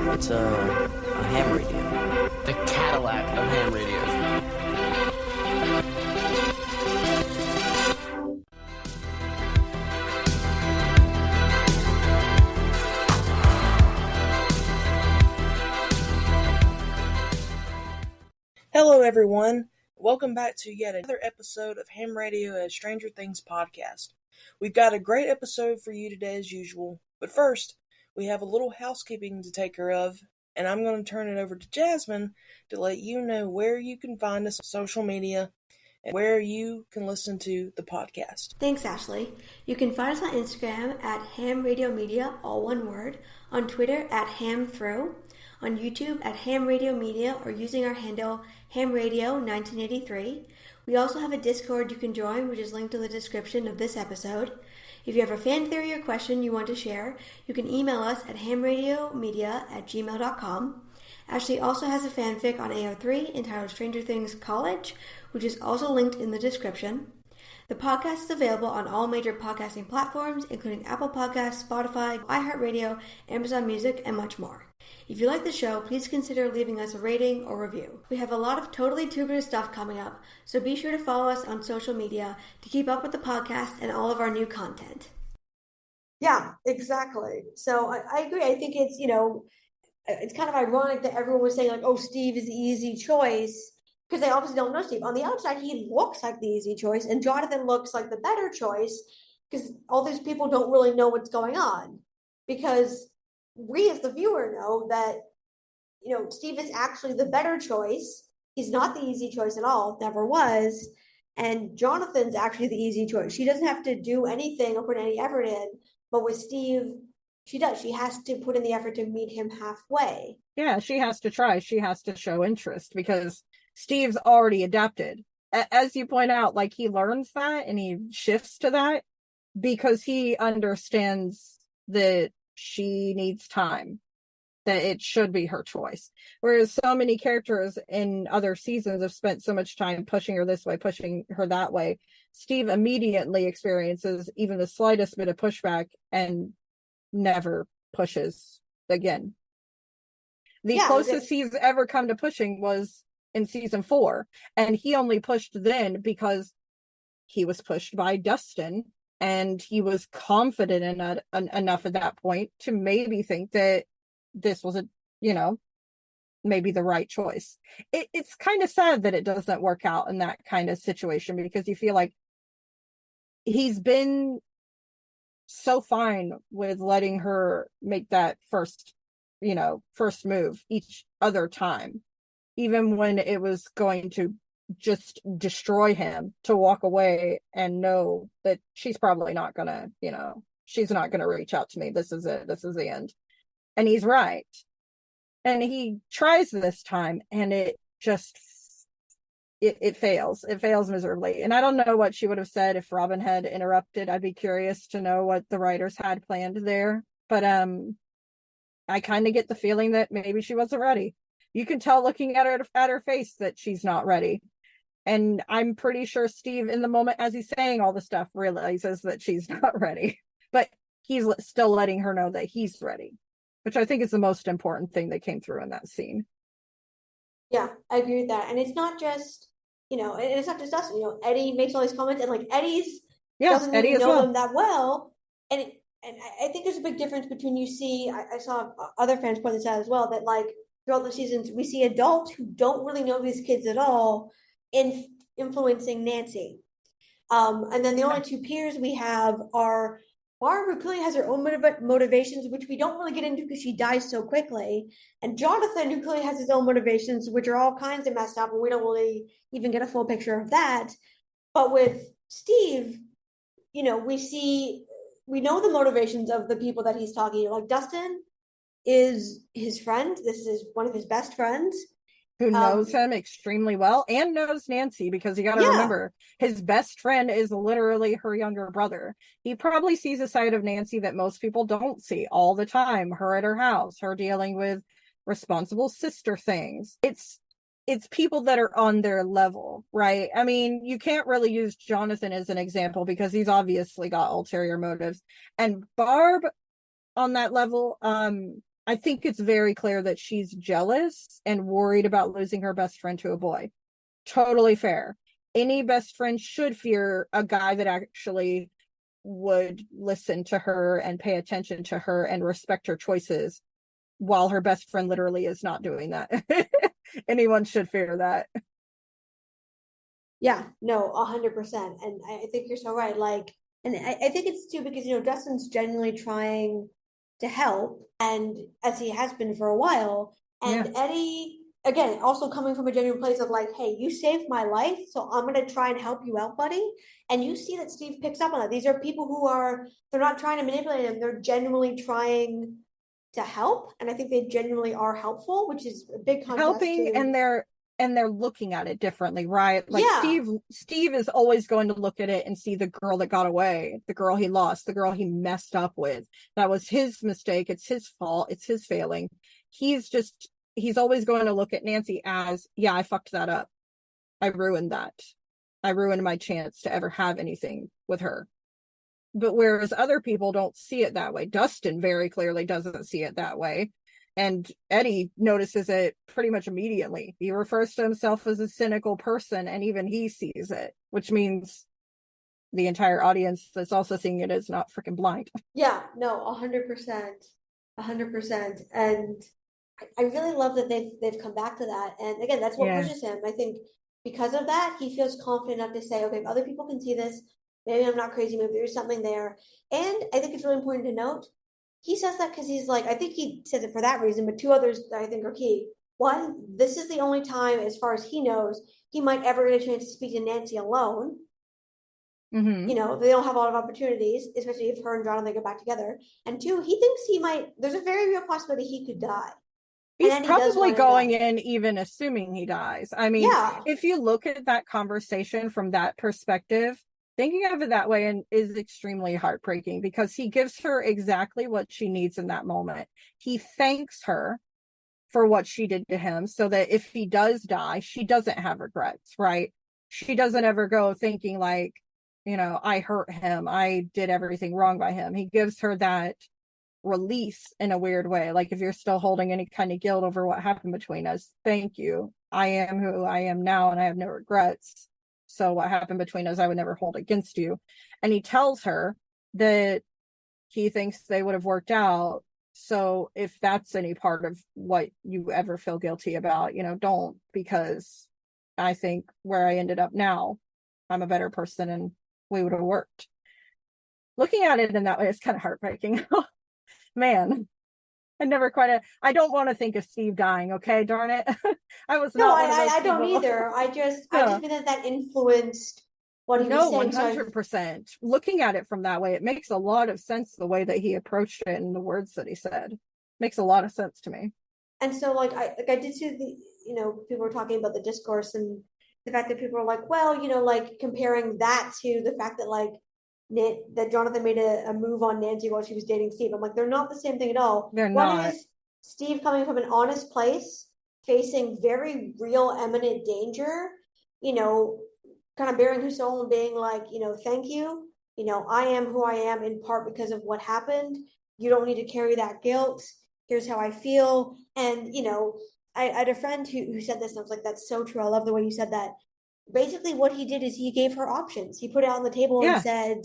What's a ham radio? The Cadillac of ham radios. Hello everyone, welcome back to yet another episode of Ham Radio, a Stranger Things podcast. We've got a great episode for you today as usual, but first, we have a little housekeeping to take care of, and I'm going to turn it over to Jasmin to let you know where you can find us on social media and where you can listen to the podcast. Thanks, Ashley. You can find us on Instagram at Ham Radio Media, all one word, on Twitter at HamThrough, on YouTube at Ham Radio Media, or using our handle Ham Radio 1983. We also have a Discord you can join, which is linked in the description of this episode. If you have a fan theory or question you want to share, you can email us at hamradiomedia@gmail.com. Ashley also has a fanfic on AO3 entitled Stranger Things College, which is also linked in the description. The podcast is available on all major podcasting platforms, including Apple Podcasts, Spotify, iHeartRadio, Amazon Music, and much more. If you like the show, please consider leaving us a rating or review. We have a lot of totally tubular stuff coming up, so be sure to follow us on social media to keep up with the podcast and all of our new content. Yeah, exactly. So I agree. I think it's, it's kind of ironic that everyone was saying like, oh, Steve is the easy choice, because they obviously don't know Steve. On the outside, he looks like the easy choice, and Jonathan looks like the better choice, because all these people don't really know what's going on, because we as the viewer know that, Steve is actually the better choice. He's not the easy choice at all, never was. And Jonathan's actually the easy choice. She doesn't have to do anything or put any effort in, but with Steve, she does. She has to put in the effort to meet him halfway. Yeah, she has to try. She has to show interest because Steve's already adapted. As you point out, like, he learns that and he shifts to that because he understands that she needs time, that it should be her choice. Whereas so many characters in other seasons have spent so much time pushing her this way, pushing her that way. Steve immediately experiences even the slightest bit of pushback and never pushes again. The closest he's ever come to pushing was in season 4, and he only pushed then because he was pushed by Dustin, and he was confident enough at that point to maybe think that this was maybe the right choice. It's kind of sad that it doesn't work out in that kind of situation, because you feel like he's been so fine with letting her make that first move each other time, even when it was going to just destroy him, to walk away and know that she's probably not gonna, she's not gonna reach out to me. This is it. This is the end. And he's right. And he tries this time, and it just it fails. It fails miserably. And I don't know what she would have said if Robin had interrupted. I'd be curious to know what the writers had planned there. But I kind of get the feeling that maybe she wasn't ready. You can tell looking at her face that she's not ready. And I'm pretty sure Steve, in the moment as he's saying all the stuff, realizes that she's not ready. But he's still letting her know that he's ready, which I think is the most important thing that came through in that scene. Yeah, I agree with that. And it's not just, it's not just us. Eddie makes all these comments, and like doesn't Eddie really know well. them that well. And I think there's a big difference between I saw other fans point this out as well, that like throughout the seasons, we see adults who don't really know these kids at all influencing Nancy. And then the only two peers we have are Barb, who clearly has her own motivations, which we don't really get into because she dies so quickly, and Jonathan, who clearly has his own motivations, which are all kinds of messed up, and we don't really even get a full picture of that. But with Steve, we know the motivations of the people that he's talking to. Like, Dustin is his friend. This is one of his best friends. Who knows him extremely well and knows Nancy, because you got to remember, his best friend is literally her younger brother. He probably sees a side of Nancy that most people don't see all the time. Her at her house, her dealing with responsible sister things. It's people that are on their level, right? I mean, you can't really use Jonathan as an example because he's obviously got ulterior motives. And Barb, on that level, I think it's very clear that she's jealous and worried about losing her best friend to a boy. Totally fair. Any best friend should fear a guy that actually would listen to her and pay attention to her and respect her choices, while her best friend literally is not doing that. Anyone should fear that. Yeah, no, 100%. And I think you're so right. Like, and I think it's too because, Dustin's genuinely trying to help, and as he has been for a while. And Eddie, again, also coming from a genuine place of like, hey, you saved my life, so I'm going to try and help you out, buddy. And you see that Steve picks up on that. These are people who they're not trying to manipulate him, they're genuinely trying to help. And I think they genuinely are helpful, which is a big contrast. Helping, and they're looking at it differently, right? Like, yeah. Steve is always going to look at it and see the girl that got away, the girl he lost, the girl he messed up with. That was his mistake. It's his fault. It's his failing. He's always going to look at Nancy as, yeah, I fucked that up. I ruined that. I ruined my chance to ever have anything with her. But whereas other people don't see it that way, Dustin very clearly doesn't see it that way. And Eddie notices it pretty much immediately. He refers to himself as a cynical person, and even he sees it, which means the entire audience that's also seeing it is not freaking blind. Yeah, no, 100%. 100%. And I really love that they've come back to that. And again, that's what pushes him. I think because of that, he feels confident enough to say, okay, if other people can see this, maybe I'm not crazy, maybe there's something there. And I think it's really important to note, he says that because he's like, I think he says it for that reason, but two others that I think are key. One, this is the only time, as far as he knows, he might ever get a chance to speak to Nancy alone. Mm-hmm. They don't have a lot of opportunities, especially if her and Jonathan go back together. And two, he thinks there's a very real possibility he could die. He's probably going in even assuming he dies. I mean, if you look at that conversation from that perspective, thinking of it that way is extremely heartbreaking, because he gives her exactly what she needs in that moment. He thanks her for what she did to him, so that if he does die, she doesn't have regrets, right? She doesn't ever go thinking like, I hurt him, I did everything wrong by him. He gives her that release in a weird way. Like, if you're still holding any kind of guilt over what happened between us, thank you. I am who I am now, and I have no regrets. So what happened between us, I would never hold against you. And he tells her that he thinks they would have worked out. So if that's any part of what you ever feel guilty about, don't, because I think where I ended up now, I'm a better person and we would have worked. Looking at it in that way is kind of heartbreaking. Man, I don't want to think of Steve dying, okay? Darn it. I don't either. I just mean that influenced what he was saying. 100%. Looking at it from that way, it makes a lot of sense, the way that he approached it and the words that he said. Makes a lot of sense to me. And so I did see people were talking about the discourse and the fact that people are like, well, comparing that to the fact that that Jonathan made a move on Nancy while she was dating Steve. I'm like, they're not the same thing at all. They're not. One is Steve coming from an honest place, facing very real, imminent danger, kind of bearing his soul and being like, thank you. I am who I am in part because of what happened. You don't need to carry that guilt. Here's how I feel. And, I had a friend who said this, and I was like, that's so true. I love the way you said that. Basically what he did is he gave her options. He put it on the table and said,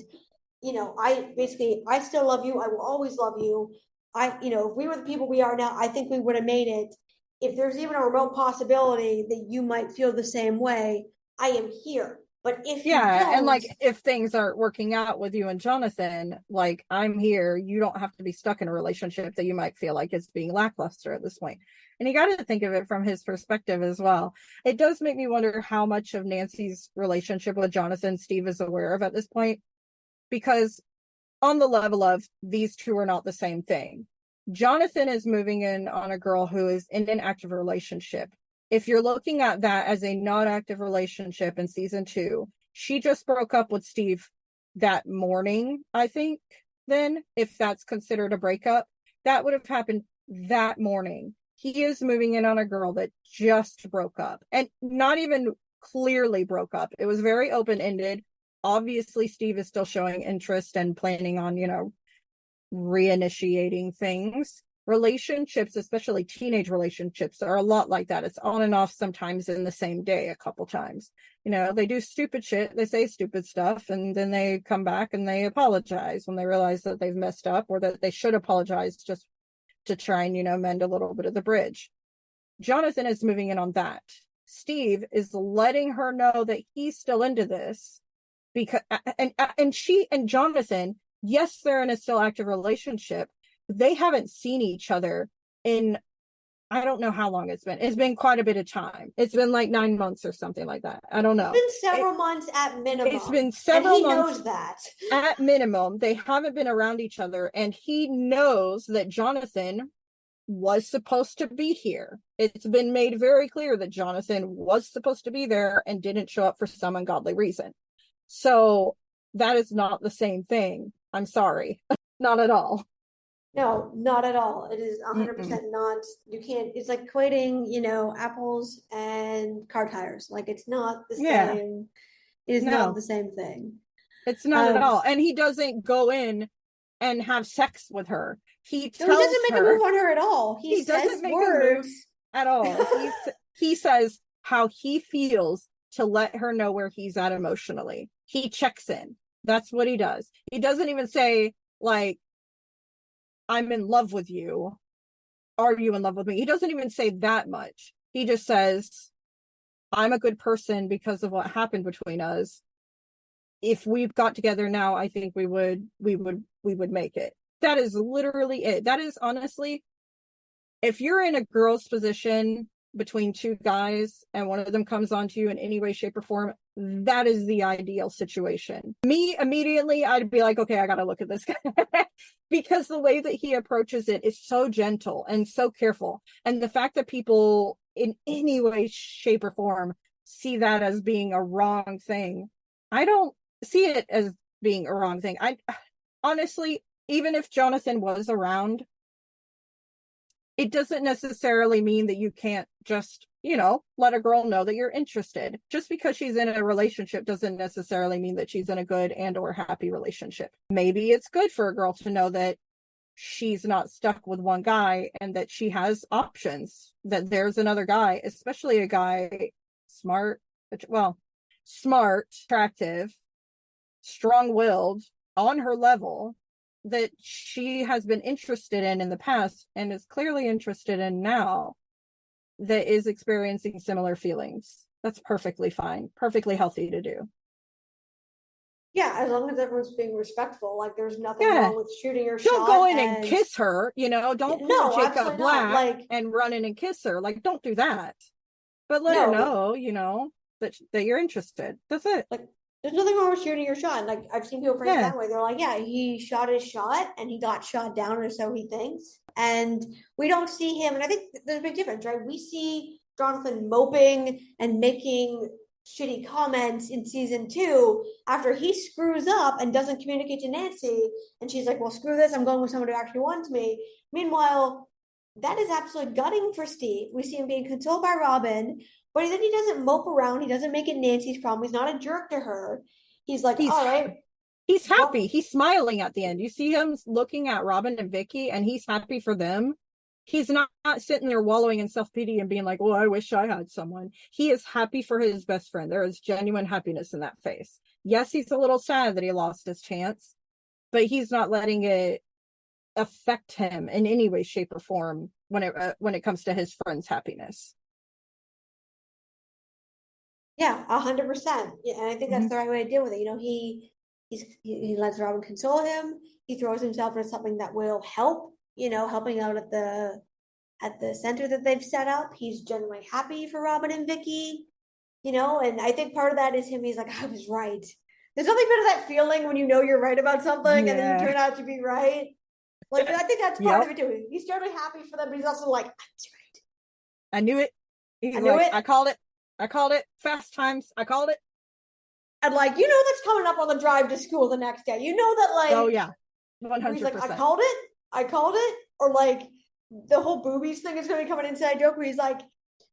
I still love you. I will always love you. If we were the people we are now, I think we would have made it. If there's even a remote possibility that you might feel the same way, I am here. But if and if things aren't working out with you and Jonathan, I'm here. You don't have to be stuck in a relationship that you might feel like is being lackluster at this point. And you got to think of it from his perspective as well. It does make me wonder how much of Nancy's relationship with Jonathan Steve is aware of at this point, because on the level of these two are not the same thing. Jonathan is moving in on a girl who is in an active relationship. If you're looking at that as a not active relationship in season 2, she just broke up with Steve that morning, I think. Then, if that's considered a breakup, that would have happened that morning. He is moving in on a girl that just broke up, and not even clearly broke up. It was very open-ended. Obviously, Steve is still showing interest and planning on, reinitiating things. relationships, especially teenage relationships, are a lot like that. It's on and off, sometimes in the same day, a couple times. They do stupid shit, they say stupid stuff, and then they come back and they apologize when they realize that they've messed up, or that they should apologize, just to try and mend a little bit of the bridge. Jonathan is moving in on that. Steve is letting her know that he's still into this, because and she and Jonathan, yes, they're in a still active relationship. They haven't seen each other in, I don't know how long it's been. It's been quite a bit of time. It's been like 9 months or something like that. I don't know. It's been several months at minimum. It's been several and he months knows that. at minimum. They haven't been around each other, and he knows that Jonathan was supposed to be here. It's been made very clear that Jonathan was supposed to be there and didn't show up for some ungodly reason. So that is not the same thing. I'm sorry. Not at all. No, not at all. It is 100% not. You can't, it's like equating, apples and car tires. Like, it's not the same. It is not the same thing. It's not at all. And he doesn't go in and have sex with her. He doesn't make a move on her at all. He doesn't make a move at all. He says how he feels to let her know where he's at emotionally. He checks in. That's what he does. He doesn't even say, like, I'm in love with you. Are you in love with me? He doesn't even say that much. He just says, I'm a good person because of what happened between us. If we got together now, I think we would make it. That is literally it. That is honestly, if you're in a girl's position between two guys and one of them comes onto you in any way, shape, or form, that is the ideal situation. Me, immediately, I'd be like, okay, I gotta look at this guy. Because the way that he approaches it is so gentle and so careful. And the fact that people in any way, shape, or form see that as being a wrong thing, I don't see it as being a wrong thing. I honestly, even if Jonathan was around, it doesn't necessarily mean that you can't just, let a girl know that you're interested. Just because she's in a relationship doesn't necessarily mean that she's in a good and or happy relationship. Maybe it's good for a girl to know that she's not stuck with one guy and that she has options, that there's another guy, especially a guy smart, attractive, strong-willed, on her level, that she has been interested in the past and is clearly interested in now, that is experiencing similar feelings. That's perfectly fine, perfectly healthy to do. Yeah, as long as everyone's being respectful, like there's nothing wrong with shooting your shot. Don't go in and kiss her, don't pull Jacob Black and run in and kiss her. Like, don't do that. But let her know, that you're interested. That's it. Like, there's nothing wrong with shooting your shot. And like, I've seen people phrase that way. They're like, yeah, he shot his shot and he got shot down, or so he thinks. And we don't see him. And I think there's a big difference, right? We see Jonathan moping and making shitty comments in season 2 after he screws up and doesn't communicate to Nancy. And she's like, well, screw this. I'm going with someone who actually wants me. Meanwhile, that is absolutely gutting for Steve. We see him being consoled by Robin, but then he doesn't mope around. He doesn't make it Nancy's problem. He's not a jerk to her. He's like, all right. He's happy. Well, he's smiling at the end. You see him looking at Robin and Vicky, and he's happy for them. He's not sitting there wallowing in self-pity and being like, well, I wish I had someone. He is happy for his best friend. There is genuine happiness in that face. Yes, he's a little sad that he lost his chance, but he's not letting it affect him in any way, shape, or form when it comes to his friend's happiness. Yeah, 100%. Yeah, and I think that's the right way to deal with it. He lets Robin console him. He throws himself into something that will help. Helping out at the center that they've set up. He's genuinely happy for Robin and Vicky. And I think part of that is him. He's like, I was right. There's nothing better than that feeling when you're right about something and then you turn out to be right. Like, I think that's part of it too. He's generally happy for them, but he's also like, I was right. I knew it. I knew it. I called it. Fast times. I called it. And like, that's coming up on the drive to school the next day. That like, oh yeah, 100%. He's like, I called it. Or like the whole boobies thing is going to become an inside joke where he's like,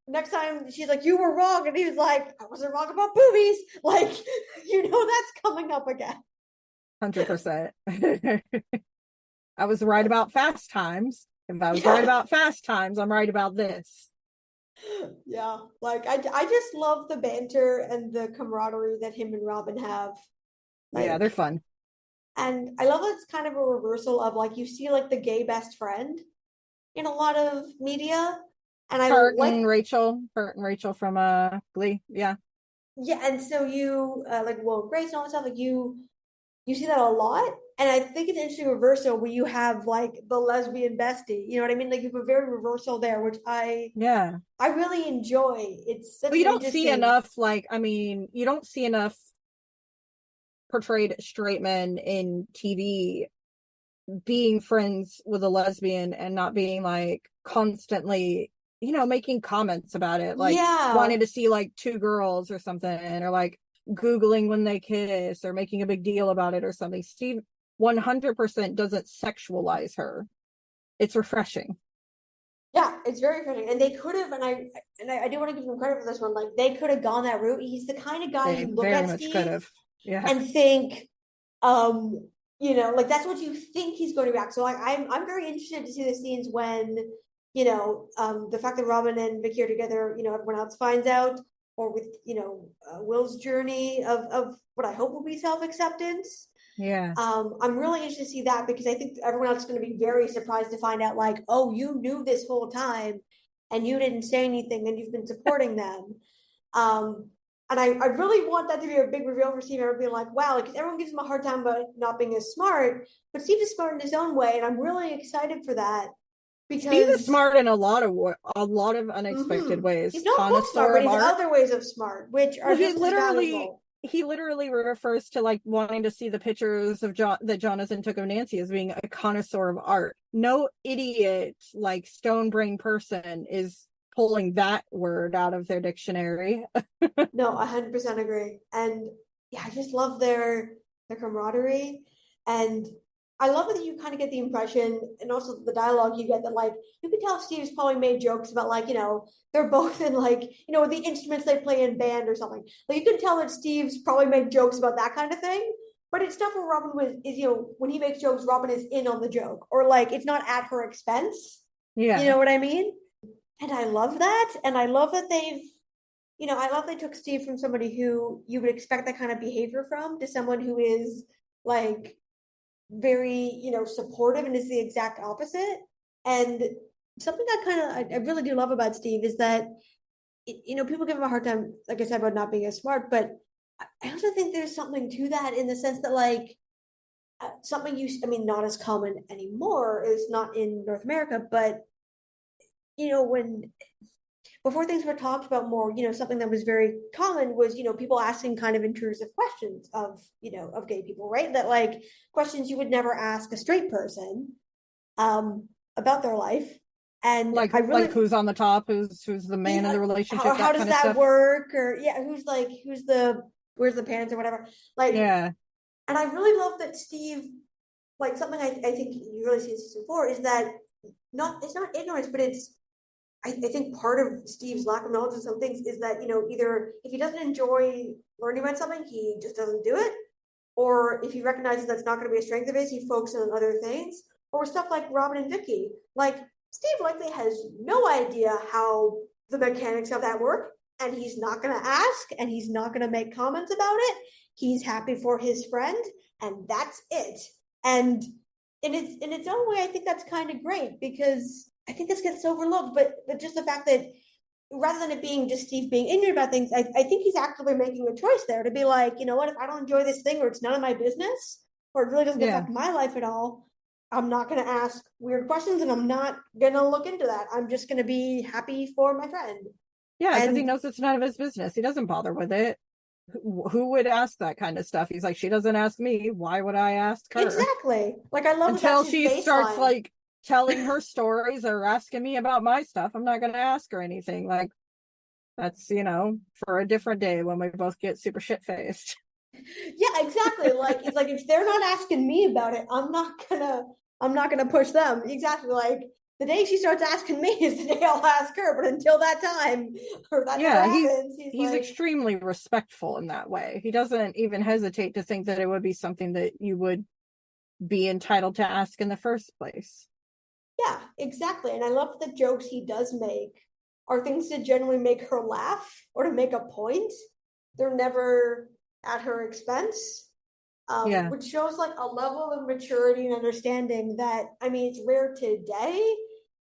next time she's like, you were wrong. And he was like, I wasn't wrong about boobies. Like, that's coming up again. 100%. I was right about fast times. If I was right about Fast Times, I'm right about this. Yeah, like I just love the banter and the camaraderie that him and Robin have. Yeah, they're fun. And I love that it's kind of a reversal of like you see like the gay best friend in a lot of media. And I like Bert and Rachel from Glee. Yeah. Yeah, and so you like Will and Grace and all that stuff, like you see that a lot. And I think it's an interesting reversal where you have like the lesbian bestie. You know what I mean? Like you have a very reversal there, which I really enjoy. It's such Well, you an don't see enough, like, I mean, you don't see enough portrayed straight men in TV being friends with a lesbian and not being like constantly, making comments about it, like wanting to see like two girls or something, or like Googling when they kiss or making a big deal about it or something. Steve 100% doesn't sexualize her. It's refreshing. Yeah, it's very refreshing. And they could have, and I do want to give them credit for this one, like they could have gone that route. He's the kind of guy They you look very at much Steve could have. Yeah. and think, like that's what you think he's going to react. So I'm very interested to see the scenes when, the fact that Robin and Vicky are together, everyone else finds out, or with, Will's journey of what I hope will be self-acceptance. Yeah. I'm really interested to see that because I think everyone else is going to be very surprised to find out, like, oh, you knew this whole time and you didn't say anything and you've been supporting them. And I really want that to be a big reveal for Steve. Everyone being like, wow, because everyone gives him a hard time about not being as smart, but Steve is smart in his own way, and I'm really excited for that. Because Steve is smart in a lot of unexpected ways. He's not book smart, but he's other ways of smart, which are just as valuable. He literally refers to like wanting to see the pictures of that Jonathan took of Nancy as being a connoisseur of art. No idiot, like stone brain person is pulling that word out of their dictionary. No, 100% agree. And yeah, I just love their camaraderie. And I love that you kind of get the impression, and also the dialogue you get, that like you can tell Steve's probably made jokes about like, they're both in like, the instruments they play in band or something. Like you can tell that Steve's probably made jokes about that kind of thing. But it's stuff where Robin is, when he makes jokes, Robin is in on the joke, or like it's not at her expense. Yeah. You know what I mean? And I love that. And I love that I love they took Steve from somebody who you would expect that kind of behavior from to someone who is like very, supportive and is the exact opposite. And something I really do love about Steve is that, people give him a hard time, like I said, about not being as smart, but I also think there's something to that in the sense that like something not as common anymore, is not in North America, but when before things were talked about more, something that was very common was, people asking kind of intrusive questions of gay people, right? That like questions you would never ask a straight person about their life. And like who's on the top, who's the man in the relationship, how does that work? Or where's the parents or whatever. Like, yeah. And I really love that Steve, like something I think you really see in season 4 is that it's not ignorance, but it's, I think part of Steve's lack of knowledge of some things is that, either if he doesn't enjoy learning about something, he just doesn't do it. Or if he recognizes that's not going to be a strength of his, he focuses on other things. Or stuff like Robin and Vicky. Like, Steve likely has no idea how the mechanics of that work, and he's not going to ask, and he's not going to make comments about it. He's happy for his friend, and that's it. And in its own way, I think that's kind of great, because I think this gets overlooked, but just the fact that rather than it being just Steve being ignorant about things, I think he's actively making a choice there to be like, you know what, if I don't enjoy this thing, or it's none of my business, or it really doesn't affect my life at all, I'm not going to ask weird questions, and I'm not going to look into that. I'm just going to be happy for my friend. Yeah, because he knows it's none of his business. He doesn't bother with it. Who would ask that kind of stuff? He's like, she doesn't ask me. Why would I ask her? Exactly. Like, I love until she starts like telling her stories or asking me about my stuff. I'm not going to ask her anything. Like, that's, for a different day when we both get super shit faced. Yeah, exactly. Like, it's like, if they're not asking me about it, I'm not gonna push them. Exactly. Like, the day she starts asking me is the day I'll ask her. But until that time, or that never happens, he's extremely respectful in that way. He doesn't even hesitate to think that it would be something that you would be entitled to ask in the first place. Yeah, exactly. And I love the jokes he does make are things to generally make her laugh or to make a point. They're never at her expense. Yeah. Which shows like a level of maturity and understanding that, I mean, it's rare today.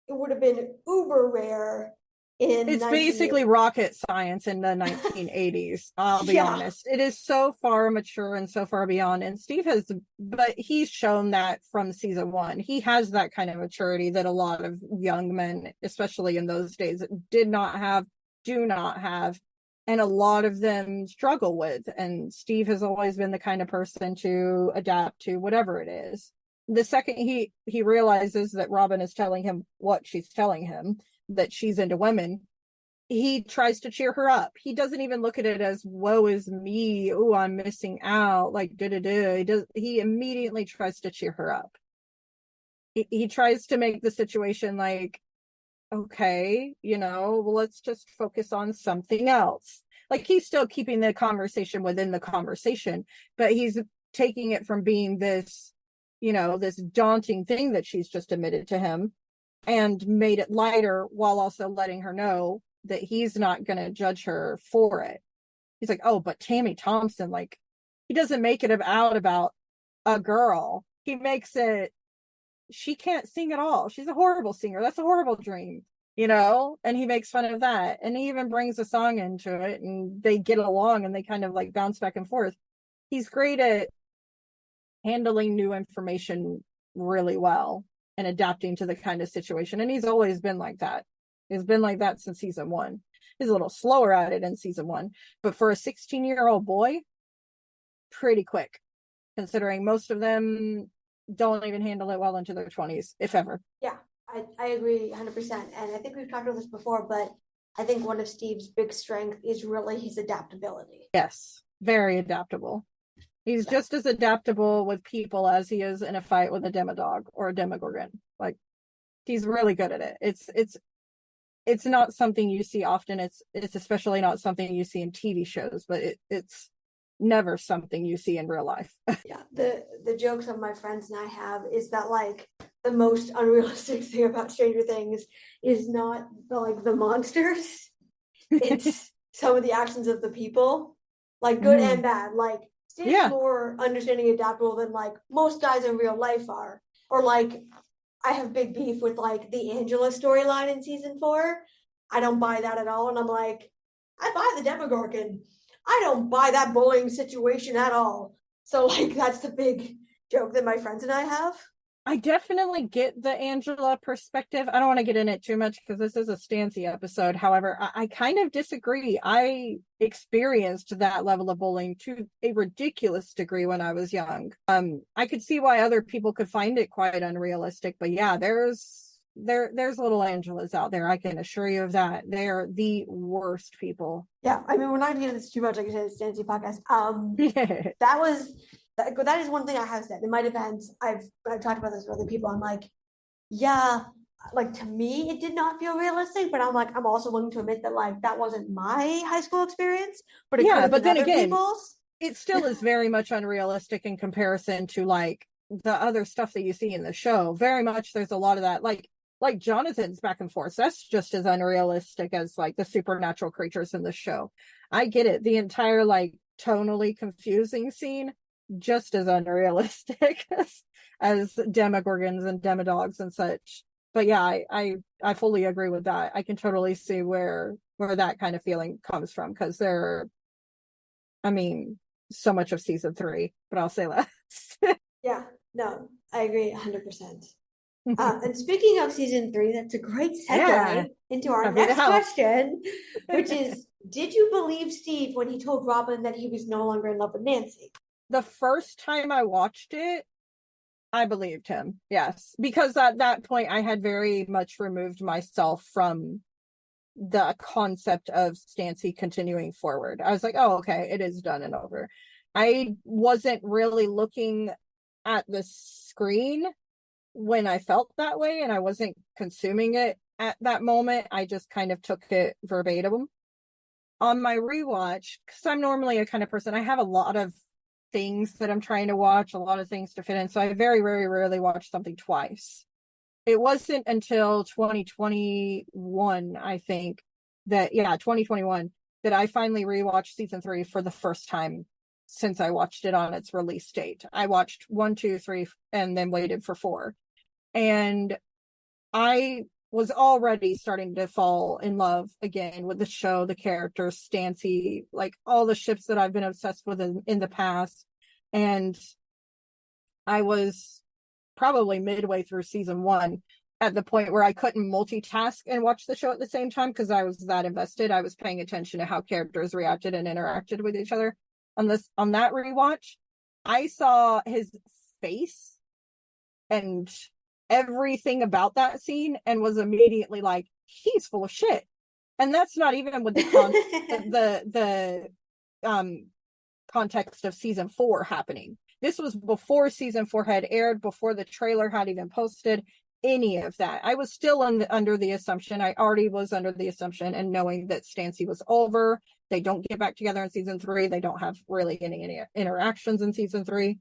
It would have been uber rare in It's basically 1980. rocket science in the 1980s. I'll be Yeah, honest. It is so far mature and so far beyond. And Steve has, but he's shown that from season one. He has that kind of maturity that a lot of young men, especially in those days, did not have, do not have, and a lot of them struggle with. And Steve has always been the kind of person to adapt to whatever it is. The second he realizes that Robin is telling him what she's telling him, that she's into women, he tries to cheer her up. He doesn't even look at it as woe is me, oh, I'm missing out, like he immediately tries to cheer her up. He tries to make the situation like, okay, well, let's just focus on something else. Like, he's still keeping the conversation within the conversation, but he's taking it from being this, this daunting thing that she's just admitted to him, and made it lighter while also letting her know that he's not going to judge her for it. He's like, oh, but Tammy Thompson, like, he doesn't make it about a girl. He makes it, she can't sing at all. She's a horrible singer. That's a horrible dream, and he makes fun of that. And he even brings a song into it, and they get along and they kind of like bounce back and forth. He's great at handling new information really well and adapting to the kind of situation. And he's always been like that. He's been like that since season one. He's a little slower at it in season one, but for a 16-year-old boy, pretty quick, considering most of them don't even handle it well into their 20s, if ever. Yeah, I agree 100%. And I think we've talked about this before, but I think one of Steve's big strength is really his adaptability. Yes, very adaptable. He's just as adaptable with people as he is in a fight with a demodog or a demogorgon. Like, he's really good at it. It's not something you see often. It's especially not something you see in TV shows, but it's never something you see in real life. Yeah, the jokes that my friends and I have is that like the most unrealistic thing about Stranger Things is not the monsters. It's some of the actions of the people, like good and bad. Like, Steve's more understanding and adaptable than like most guys in real life are. Or like, I have big beef with like the Angela storyline in season 4. I don't buy that at all. And I'm like, I buy the Demogorgon. I don't buy that bullying situation at all. So like, that's the big joke that my friends and I have. I definitely get the Angela perspective. I don't want to get in it too much because this is a Stancy episode. However, I kind of disagree. I experienced that level of bullying to a ridiculous degree when I was young. I could see why other people could find it quite unrealistic, but yeah, there's little Angelas out there. I can assure you of that. They're the worst people. Yeah, I mean, we're not going to get into this too much. Like I said, it's Stancy podcast. That is one thing I have said in my defense. I've talked about this with other people. I'm like, yeah, like to me, it did not feel realistic, but I'm like, I'm also willing to admit that like that wasn't my high school experience. But but then again, people's. It still is very much unrealistic in comparison to like the other stuff that you see in the show. Very much, there's a lot of that, like Jonathan's back and forth. That's just as unrealistic as like the supernatural creatures in the show. I get it. The entire like tonally confusing scene, just as unrealistic as demogorgons and demodogs and such. But yeah, I fully agree with that. I can totally see where that kind of feeling comes from, because so much of season 3, but I'll say less. Yeah, no, I agree 100%. And speaking of season 3, that's a great segue into our next question, which is, did you believe Steve when he told Robin that he was no longer in love with Nancy? The first time I watched it, I believed him. Yes. Because at that point I had very much removed myself from the concept of Stancy continuing forward. I was like, oh, okay, it is done and over. I wasn't really looking at the screen when I felt that way, and I wasn't consuming it at that moment. I just kind of took it verbatim. On my rewatch, because I'm normally a kind of person, I have a lot of things that I'm trying to watch, a lot of things to fit in, so I very, very rarely watch something twice. it wasn't until 2021, I think, 2021, that I finally rewatched season 3 for the first time since I watched it on its release date. I watched 1, 2, 3, and then waited for 4. And I was already starting to fall in love again with the show, the characters, Stancy, like all the ships that I've been obsessed with in the past. And I was probably midway through season 1 at the point where I couldn't multitask and watch the show at the same time because I was that invested. I was paying attention to how characters reacted and interacted with each other. On that rewatch, I saw his face and everything about that scene and was immediately like, he's full of shit. And that's not even with the context of season 4 happening. This was before season 4 had aired, before the trailer had even posted, any of that. I was still under the assumption, I already was under the assumption and knowing that Stancy was over. They don't get back together in season 3. They don't have really any interactions in season 3.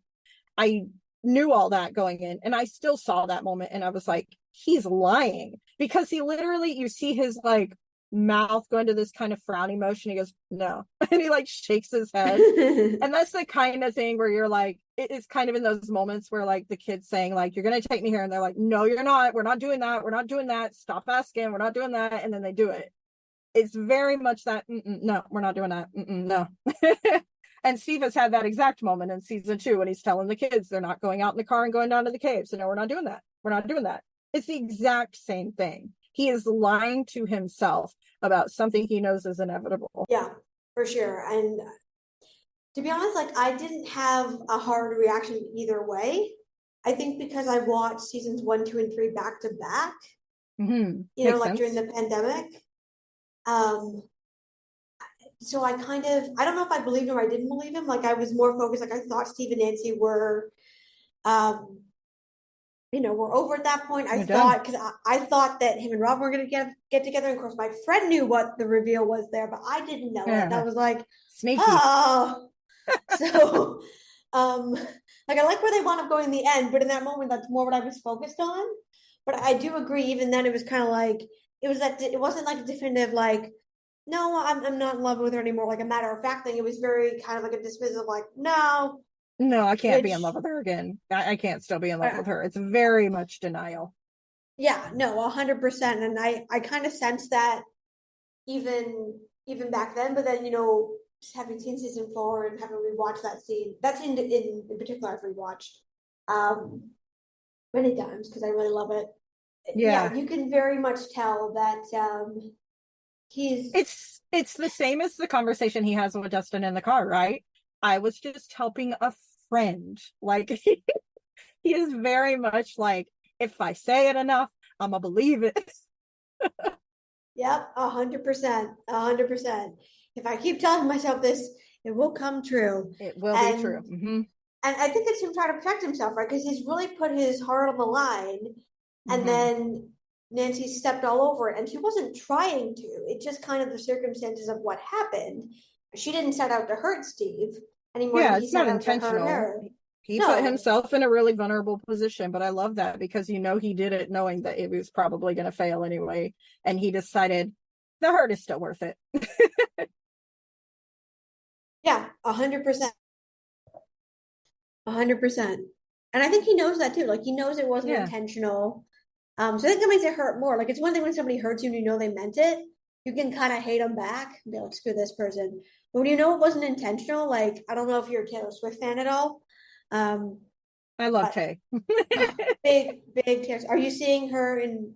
I knew all that going in, and I still saw that moment and I was like, he's lying, because he literally, you see his like mouth go into this kind of frowny motion. He goes, no, and he like shakes his head. And that's the kind of thing where you're like, it's kind of in those moments where like the kid's saying like, you're gonna take me here, and they're like, no, you're not, we're not doing that, stop asking, we're not doing that, and then they do it. It's very much that, no, we're not doing that, no. And Steve has had that exact moment in season 2 when he's telling the kids they're not going out in the car and going down to the cave. So no, we're not doing that. We're not doing that. It's the exact same thing. He is lying to himself about something he knows is inevitable. Yeah, for sure. And to be honest, like I didn't have a hard reaction either way. I think because I watched seasons 1, 2, and 3 back to back, Makes sense. during the pandemic. So I don't know if I believed him or I didn't believe him. Like I was more focused, like I thought Steve and Nancy were, were over at that point. I thought that him and Rob were going to get together. And of course, my friend knew what the reveal was there, but I didn't know it. And I was like, sneaky. Oh, so, like I like where they wound up going in the end, but in that moment, that's more what I was focused on. But I do agree. Even then, it was kind of like it wasn't like a definitive like, no, I'm not in love with her anymore. Like a matter of fact thing. It was very kind of like a dismissive, like, no, I can't be in love with her again. I can't still be in love with her. It's very much denial. Yeah, no, 100%. And I kind of sensed that even back then. But then, just having seen season 4 and having rewatched that scene in particular, I've rewatched many times because I really love it. Yeah, you can very much tell that it's the same as the conversation he has with Dustin in the car, right? I was just helping a friend. Like he is very much like, if I say it enough, I'm gonna believe it. Yep, 100%. 100%. If I keep telling myself this, it will come true. It will be true. And I think it's him trying to protect himself, right? Because he's really put his heart on the line, and then Nancy stepped all over it, and she wasn't trying to. It's just kind of the circumstances of what happened. She didn't set out to hurt Steve anymore. Yeah, it's not intentional. He put himself in a really vulnerable position, but I love that because he did it knowing that it was probably going to fail anyway, and he decided the hurt is still worth it. Yeah, 100%. 100%. And I think he knows that too. Like he knows it wasn't intentional. So I think that makes it hurt more. Like it's one thing when somebody hurts you and you know they meant it, you can kind of hate them back and be like, screw this person. But when you know it wasn't intentional, like I don't know if you're a Taylor Swift fan at all. I love Tay. big Taylor. Are you seeing her in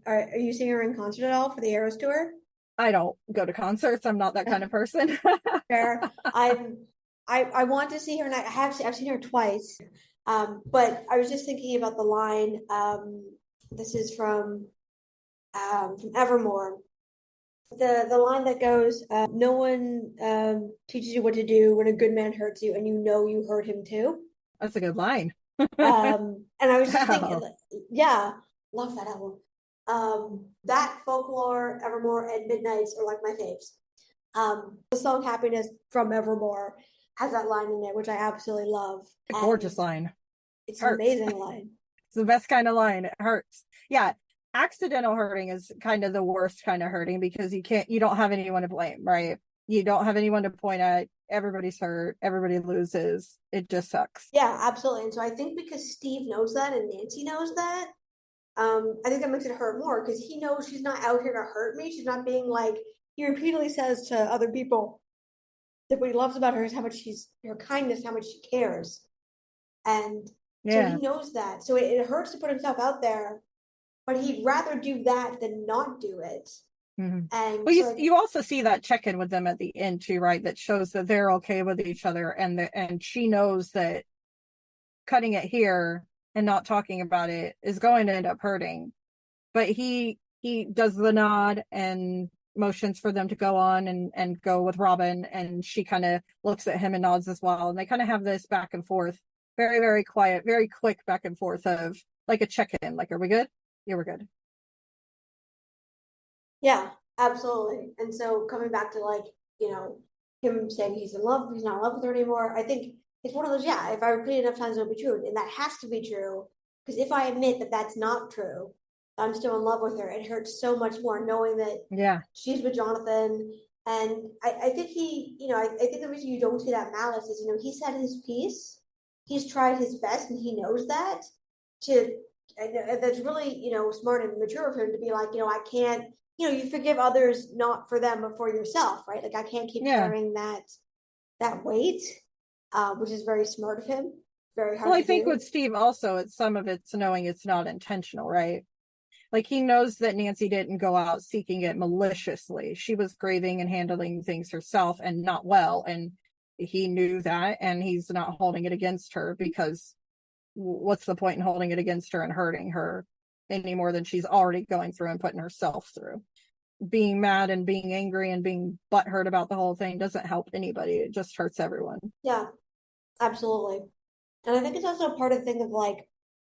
concert at all for the Eras tour? I don't go to concerts. I'm not that kind of person. Fair. I want to see her, and I've seen her twice. But I was just thinking about the line. This is from Evermore. The line that goes, "No one teaches you what to do when a good man hurts you, and you know you hurt him too." That's a good line. And I was just thinking, yeah, love that album. That Folklore, Evermore, and Midnights are like my faves. The song Happiness from Evermore has that line in it, which I absolutely love. A gorgeous line. It's an amazing line. It's the best kind of line. It hurts. Yeah. accidental hurting is kind of the worst kind of hurting, because you don't have anyone to blame, right? You don't have anyone to point at. Everybody's hurt, everybody loses. It just sucks. Yeah, absolutely. And so I think because Steve knows that and Nancy knows that, I think that makes it hurt more, because he knows she's not out here to hurt me. She's not being like, he repeatedly says to other people that what he loves about her is how much her kindness, how much she cares. And so he knows that. So it hurts to put himself out there, but he'd rather do that than not do it. Mm-hmm. And well, so you also see that check-in with them at the end too, right? That shows that they're okay with each other, and she knows that cutting it here and not talking about it is going to end up hurting. But he does the nod and motions for them to go on and go with Robin, and she kind of looks at him and nods as well, and they kind of have this back and forth, very, very quiet, very quick back and forth of like a check-in, like, are we good? Yeah, we're good. Yeah, absolutely. And so coming back to, like, him saying he's not in love with her anymore, I think it's one of those, yeah, if I repeat it enough times, it'll be true. And that has to be true, because if I admit that that's not true, I'm still in love with her. It hurts so much more knowing that she's with Jonathan. And I think I think the reason you don't see that malice is, he said his piece. He's tried his best, and he knows that. That's really, smart and mature of him to be like, I can't, you forgive others not for them but for yourself, right? Like, I can't keep carrying that weight, which is very smart of him. Very hard. Well, I think with Steve also, it's knowing it's not intentional, right? Like, he knows that Nancy didn't go out seeking it maliciously. She was grieving and handling things herself, and not well, and he knew that, and he's not holding it against her, because what's the point in holding it against her and hurting her any more than she's already going through and putting herself through? Being mad and being angry and being butthurt about the whole thing doesn't help anybody. It just hurts everyone. Yeah, absolutely. And I think it's also part of the thing of, like,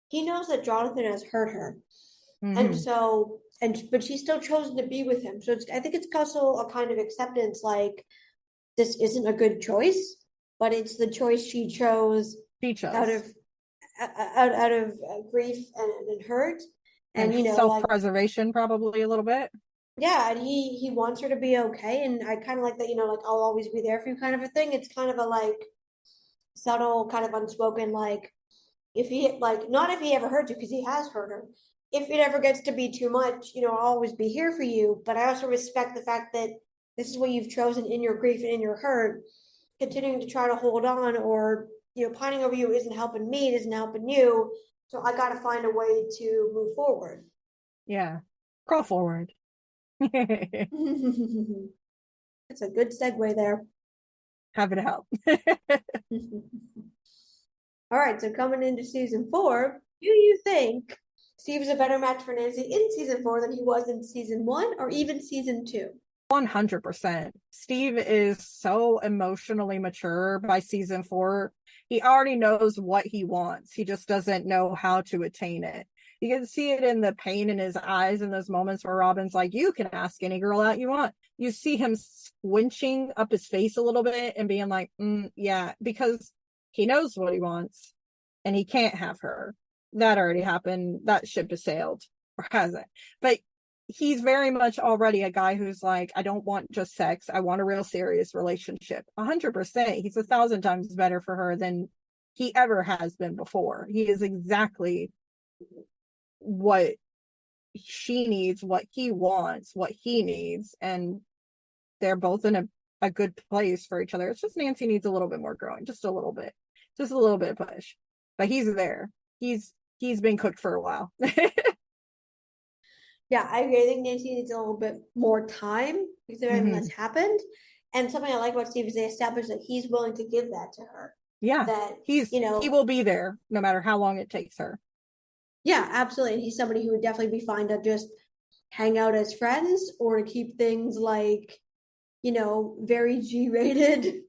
he knows that Jonathan has hurt her. Mm-hmm. And so, but she's still chosen to be with him. So I think it's also a kind of acceptance, like, this isn't a good choice, but it's the choice she chose out of grief and hurt, and self-preservation, like, probably a little bit. Yeah, and he wants her to be okay, and I kind of like that, like, I'll always be there for you kind of a thing. It's kind of a, like, subtle, kind of unspoken, like, if he, like, not if he ever hurt you, because he has hurt her. If it ever gets to be too much, I'll always be here for you. But I also respect the fact that this is what you've chosen in your grief and in your hurt. Continuing to try to hold on, or pining over you isn't helping me, it isn't helping you. So I got to find a way to move forward. Yeah, crawl forward. That's a good segue there. Have it out. All right, so coming into season 4, do you think Steve is a better match for Nancy in season 4 than he was in season 1 or even season 2? 100%. Steve is so emotionally mature by season 4. He already knows what he wants. He just doesn't know how to attain it. You can see it in the pain in his eyes in those moments where Robin's like, you can ask any girl out you want. You see him squinching up his face a little bit and being like, yeah, because he knows what he wants and he can't have her. That already happened. That ship has sailed, or hasn't. But he's very much already a guy who's like, I don't want just sex. I want a real serious relationship. 100%. He's 1,000 times better for her than he ever has been before. He is exactly what she needs, what he wants, what he needs. And they're both in a good place for each other. It's just Nancy needs a little bit more growing, just a little bit of push. But he's there. He's been cooked for a while. Yeah, I agree. I think Nancy needs a little bit more time because of everything that's happened. And something I like about Steve is they established that he's willing to give that to her. Yeah, that he will be there no matter how long it takes her. Yeah, absolutely. He's somebody who would definitely be fine to just hang out as friends, or to keep things like, very G-rated.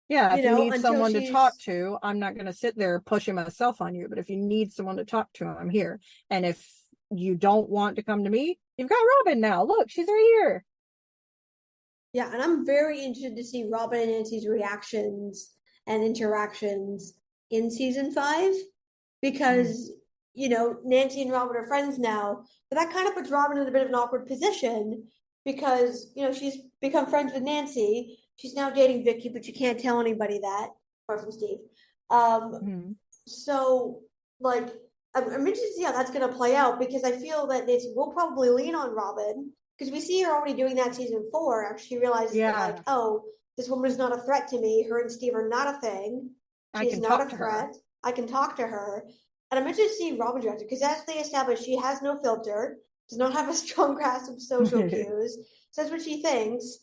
Yeah, if you need someone to talk to, I'm not going to sit there pushing myself on you. But if you need someone to talk to, I'm here. And if you don't want to come to me, you've got Robin now. Look, she's right here. Yeah, and I'm very interested to see Robin and Nancy's reactions and interactions in season 5, because Nancy and Robin are friends now, but that kind of puts Robin in a bit of an awkward position because, she's become friends with Nancy. She's now dating Vicky, but she can't tell anybody that, apart from Steve. Mhm. So, like, I'm interested to see how that's going to play out because I feel that Nancy will probably lean on Robin because we see her already doing that season 4. After she realizes that, like, Yeah. oh, this woman is not a threat to me. Her and Steve are not a thing. I She is can not talk a to her. threat. I can talk to her. And I'm interested to see Robin's reaction because as they established, she has no filter, does not have a strong grasp of social cues, says what she thinks.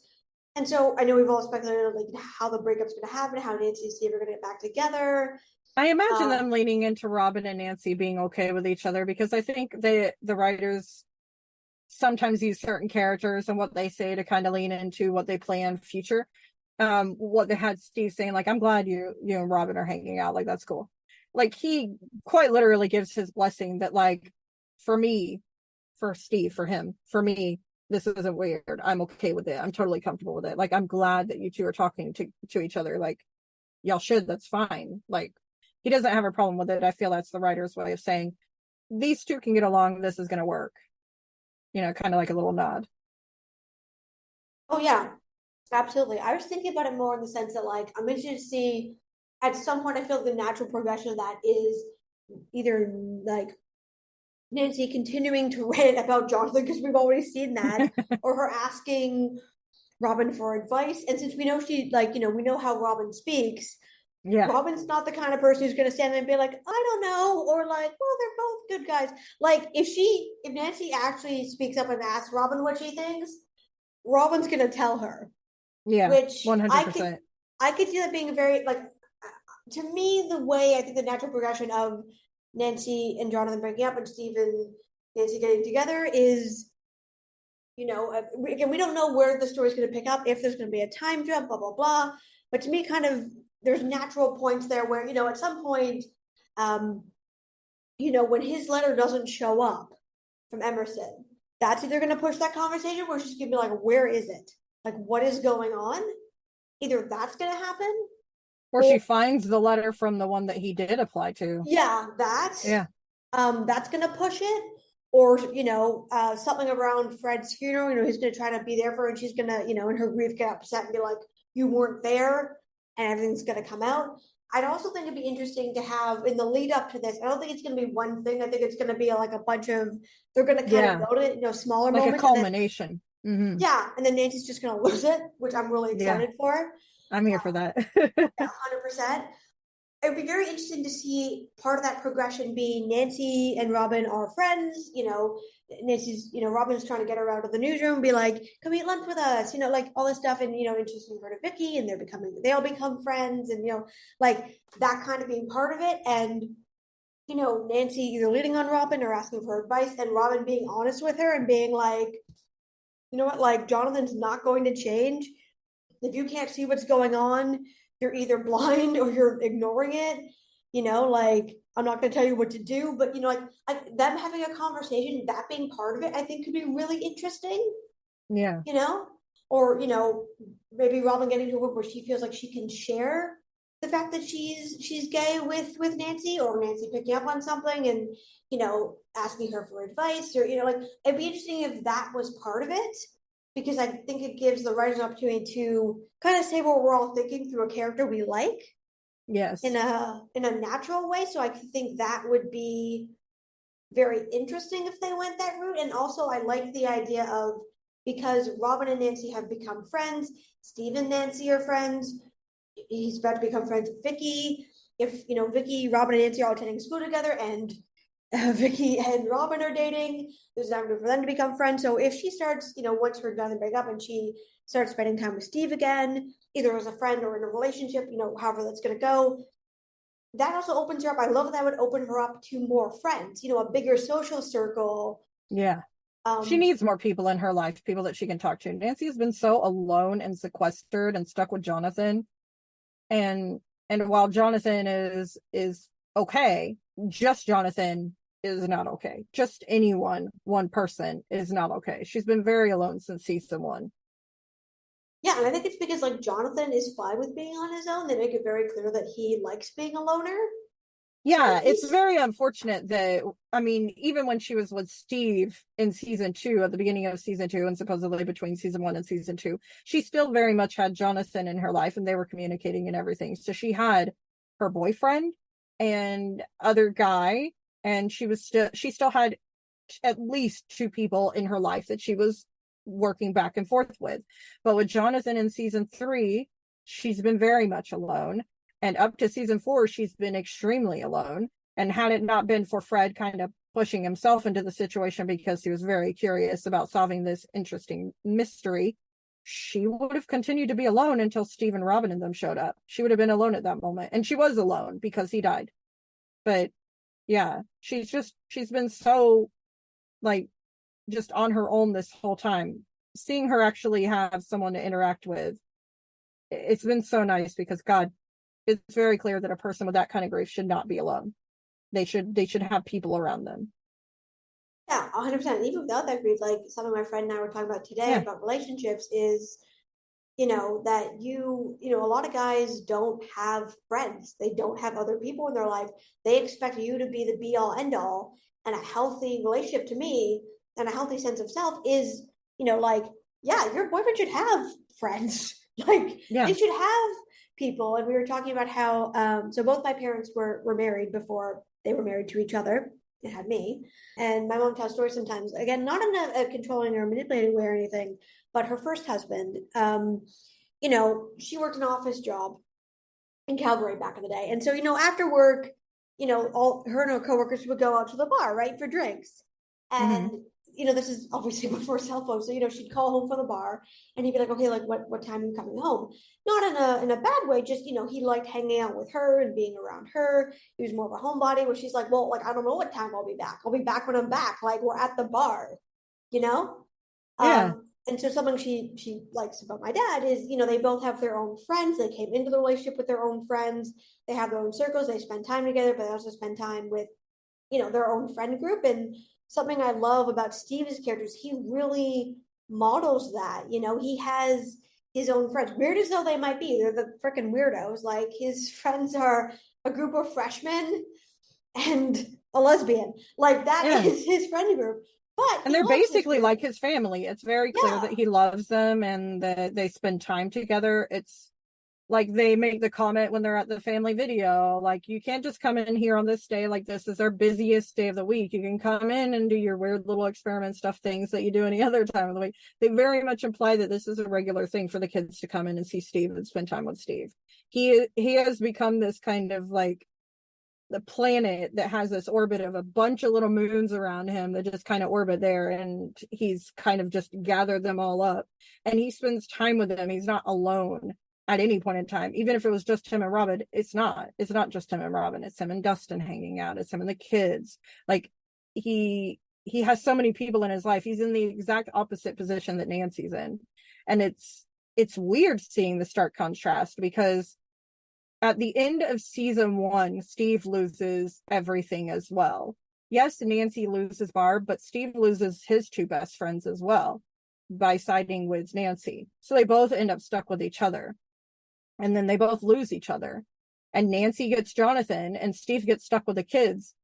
And so I know we've all speculated like how the breakup's going to happen, how Nancy and Steve are going to get back together. I imagine them leaning into Robin and Nancy being okay with each other because I think the writers sometimes use certain characters and what they say to kind of lean into what they plan future. What they had Steve saying, like, I'm glad you and Robin are hanging out, like that's cool. Like he quite literally gives his blessing that, like, for me, for Steve, for him, for me, this isn't weird. I'm okay with it. I'm totally comfortable with it. Like, I'm glad that you two are talking to each other. Like, y'all should. That's fine. Like, he doesn't have a problem with it. I feel that's the writer's way of saying these two can get along. This is going to work. Kind of like a little nod. Oh yeah, absolutely. I was thinking about it more in the sense that like I'm interested to see at some point I feel the natural progression of that is either like Nancy continuing to rant about Jonathan because we've already seen that, or her asking Robin for advice. And since we know we know how Robin speaks, Yeah. Robin's not the kind of person who's going to stand there and be like, I don't know, or like, well, they're both good guys. Like if Nancy actually speaks up and asks Robin what she thinks, Robin's going to tell her. Yeah. Which 100%. I could see that being a very like to me the way I think the natural progression of Nancy and Jonathan breaking up and Steve and Nancy getting together is again, we don't know where the story's going to pick up, if there's going to be a time jump, blah, blah, blah. But to me, kind of, there's natural points there where, at some point, when his letter doesn't show up from Emerson, that's either going to push that conversation where she's going to be like, where is it? Like, what is going on? Either that's going to happen. Or she finds the letter from the one that he did apply to. Yeah, that's going to push it. Or something around Fred's funeral. He's going to try to be there for her, and she's going to in her grief get upset and be like, "You weren't there," and everything's going to come out. I'd also think it'd be interesting to have in the lead up to this. I don't think it's going to be one thing. I think it's going to be like a bunch of they're going to kind of go to smaller like moments, a culmination. And then, and then Nancy's just going to lose it, which I'm really excited for. I'm here for that. 100%. It would be very interesting to see part of that progression being Nancy and Robin are friends. Nancy's, Robin's trying to get her out of the newsroom, be like, come eat lunch with us, like all this stuff. And, introducing her to Vicky and they all become friends and, like that kind of being part of it. And, Nancy either leading on Robin or asking for advice and Robin being honest with her and being like, you know what, like Jonathan's not going to change. If you can't see what's going on, you're either blind or you're ignoring it. Like I'm not going to tell you what to do, but like them having a conversation, that being part of it, I think could be really interesting. Yeah. Or maybe Robin getting to a point where she feels like she can share the fact that she's gay with Nancy, or Nancy picking up on something and asking her for advice, or like it'd be interesting if that was part of it. Because I think it gives the writers an opportunity to kind of say what we're all thinking through a character we like. Yes. In a natural way. So I think that would be very interesting if they went that route. And also I like the idea of, because Robin and Nancy have become friends, Steve and Nancy are friends, he's about to become friends with Vicky. If, Vicky, Robin, and Nancy are all attending school together and Vicky and Robin are dating, there's an avenue for them to become friends. So if she starts, once her done and break up and she starts spending time with Steve again, either as a friend or in a relationship, however that's going to go, that also opens her up. I love that would open her up to more friends, a bigger social circle. Yeah. She needs more people in her life, people that she can talk to. Nancy has been so alone and sequestered and stuck with Jonathan. And while Jonathan is okay, just Jonathan is not okay. Just one person is not okay. She's been very alone since season 1. Yeah, and I think it's because like Jonathan is fine with being on his own. They make it very clear that he likes being a loner. Yeah, it's very unfortunate that, I mean, even when she was with Steve in season 2, at the beginning of season 2, and supposedly between season 1 and season 2, she still very much had Jonathan in her life, and they were communicating and everything. So she had her boyfriend and other guy, and she still had at least 2 people in her life that she was working back and forth with. But with Jonathan in season 3, she's been very much alone. And up to season 4, she's been extremely alone. And had it not been for Fred kind of pushing himself into the situation because he was very curious about solving this interesting mystery, she would have continued to be alone until Steve and Robin and them showed up. She would have been alone at that moment. And she was alone because he died. But yeah, she's been so, like, just on her own this whole time. Seeing her actually have someone to interact with, it's been so nice, because God, it's very clear that a person with that kind of grief should not be alone. They should have people around them. Yeah, 100%. Even without that grief, like something my friend and I were talking about today about relationships is, that a lot of guys don't have friends. They don't have other people in their life. They expect you to be the be all end all. And a healthy relationship, to me, and a healthy sense of self is, your boyfriend should have friends. They should have people. And we were talking about how, so both my parents were married before they were married to each other. It had me. And my mom tells stories sometimes, again, not in a controlling or manipulating way or anything, but her first husband, she worked an office job in Calgary back in the day. And so, after work, all her and her coworkers would go out to the bar, right, for drinks. And this is obviously before cell phones. So, she'd call home from the bar and he'd be like, okay, like what time are you coming home? Not in a bad way, just, he liked hanging out with her and being around her. He was more of a homebody, where she's like, well, like, I don't know what time I'll be back. I'll be back when I'm back. Like, we're at the bar, Yeah. And so something she likes about my dad is, they both have their own friends. They came into the relationship with their own friends. They have their own circles. They spend time together, but they also spend time with, their own friend group. And something I love about Steve's characters, he really models that. He has his own friends, weird as though they might be. They're the freaking weirdos. Like, his friends are a group of freshmen and a lesbian. Like, that is his friend group. And they're basically like his family. It's very clear that he loves them and that they spend time together. It's like they make the comment when they're at the family video, like, you can't just come in here on this day. Like, this is our busiest day of the week. You can come in and do your weird little experiment stuff things that you do any other time of the week. They very much imply that this is a regular thing for the kids to come in and see Steve and spend time with Steve. He has become this kind of like the planet that has this orbit of a bunch of little moons around him that just kind of orbit there, and he's kind of just gathered them all up, and he spends time with them. He's not alone at any point in time. Even if it was just him and Robin, it's not just him and Robin. It's him and Dustin hanging out. It's him and the kids. Like, he has so many people in his life. He's in the exact opposite position that Nancy's in, and it's weird seeing the stark contrast, because at the end of season 1, Steve loses everything as well. Yes, Nancy loses Barb, but Steve loses his 2 best friends as well by siding with Nancy. So they both end up stuck with each other. And then they both lose each other. And Nancy gets Jonathan, and Steve gets stuck with the kids.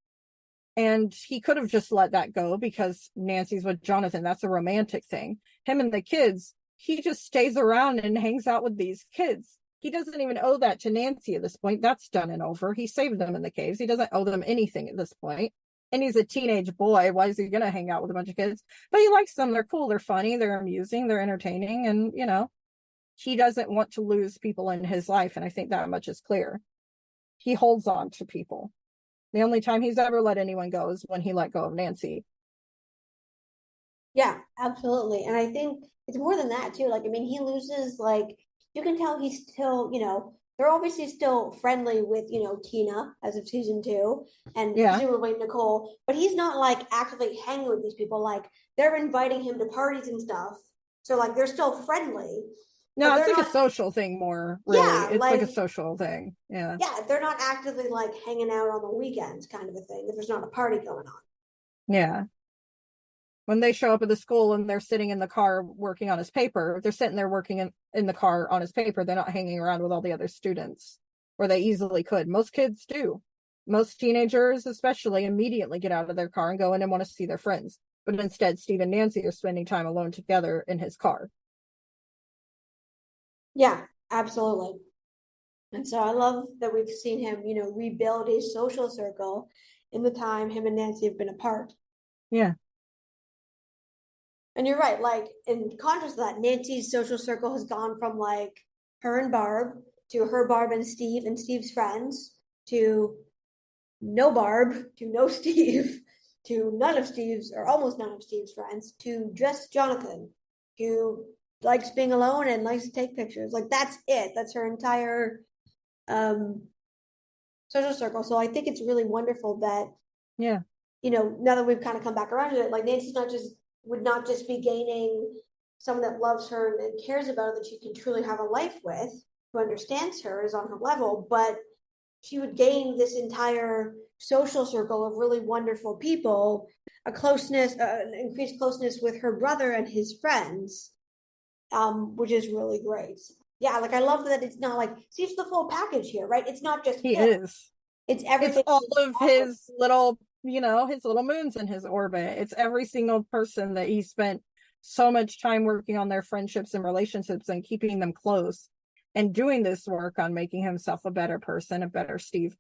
And he could have just let that go because Nancy's with Jonathan. That's a romantic thing. Him and the kids, he just stays around and hangs out with these kids. He doesn't even owe that to Nancy at this point. That's done and over. He saved them in the caves. He doesn't owe them anything at this point. And he's a teenage boy. Why is he going to hang out with a bunch of kids? But he likes them. They're cool. They're funny. They're amusing. They're entertaining. And, he doesn't want to lose people in his life. And I think that much is clear. He holds on to people. The only time he's ever let anyone go is when he let go of Nancy. Yeah, absolutely. And I think it's more than that too. Like, I mean, he loses, like, you can tell he's still, they're obviously still friendly with, Tina as of season 2 and presumably Nicole, but he's not like actively hanging with these people. Like, they're inviting him to parties and stuff. So, like, they're still friendly. No, it's like a social thing more, really. Yeah, it's like a social thing. Yeah. Yeah, they're not actively like hanging out on the weekends kind of a thing if there's not a party going on. Yeah. When they show up at the school and they're sitting in the car working on his paper, they're sitting there working in the car on his paper. They're not hanging around with all the other students, or they easily could. Most kids do. Most teenagers, especially, immediately get out of their car and go in and want to see their friends. But instead, Steve and Nancy are spending time alone together in his car. Yeah, absolutely. And so I love that we've seen him, rebuild his social circle in the time him and Nancy have been apart. Yeah. And you're right, like in contrast to that, Nancy's social circle has gone from like her and Barb to her, Barb, and Steve and Steve's friends to no Barb to no Steve to none of Steve's or almost none of Steve's friends to just Jonathan, who likes being alone and likes to take pictures. Like that's it. That's her entire social circle. So I think it's really wonderful that now that we've kind of come back around to it, like Nancy's would not just be gaining someone that loves her and cares about her that she can truly have a life with, who understands her, is on her level, but she would gain this entire social circle of really wonderful people, a closeness, an increased closeness with her brother and his friends, which is really great. Yeah, like I love that it's not like Steve's the full package here, right? It's not just he him. is. It's everything. It's all of his little, his little moons in his orbit. It's every single person that he spent so much time working on their friendships and relationships and keeping them close and doing this work on making himself a better person, a better Steve.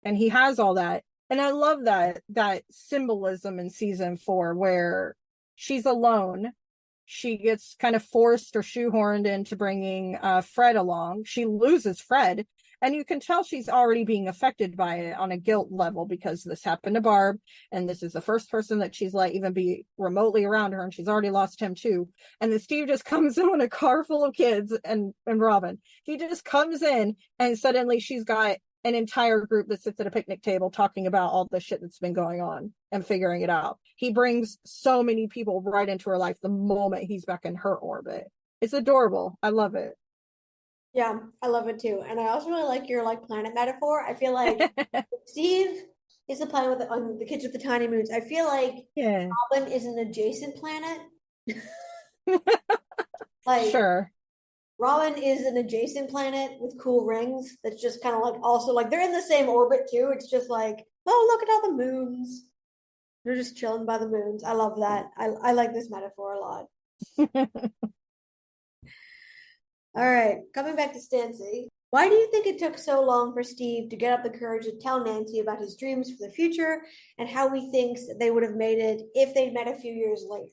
And he has all that. And I love that symbolism in season 4 where she's alone. She gets kind of forced or shoehorned into bringing Fred along. She loses Fred. And you can tell she's already being affected by it on a guilt level because this happened to Barb. And this is the first person that she's let even be remotely around her. And she's already lost him too. And then Steve just comes in with a car full of kids and Robin. He just comes in and suddenly she's got an entire group that sits at a picnic table talking about all the shit that's been going on and figuring it out. He brings so many people right into her life the moment he's back in her orbit. It's adorable. I love it. Yeah, I love it too. And I also really like your like planet metaphor. I feel like Steve is the planet with the kids with the tiny moons. I feel like Robin is an adjacent planet. Like sure. Robin is an adjacent planet with cool rings that's just kind of like also like they're in the same orbit too. It's just like, oh, look at all the moons. They're just chilling by the moons. I love that. I like this metaphor a lot. All right, coming back to Stancy. Why do you think it took so long for Steve to get up the courage to tell Nancy about his dreams for the future and how he thinks that they would have made it if they'd met a few years later?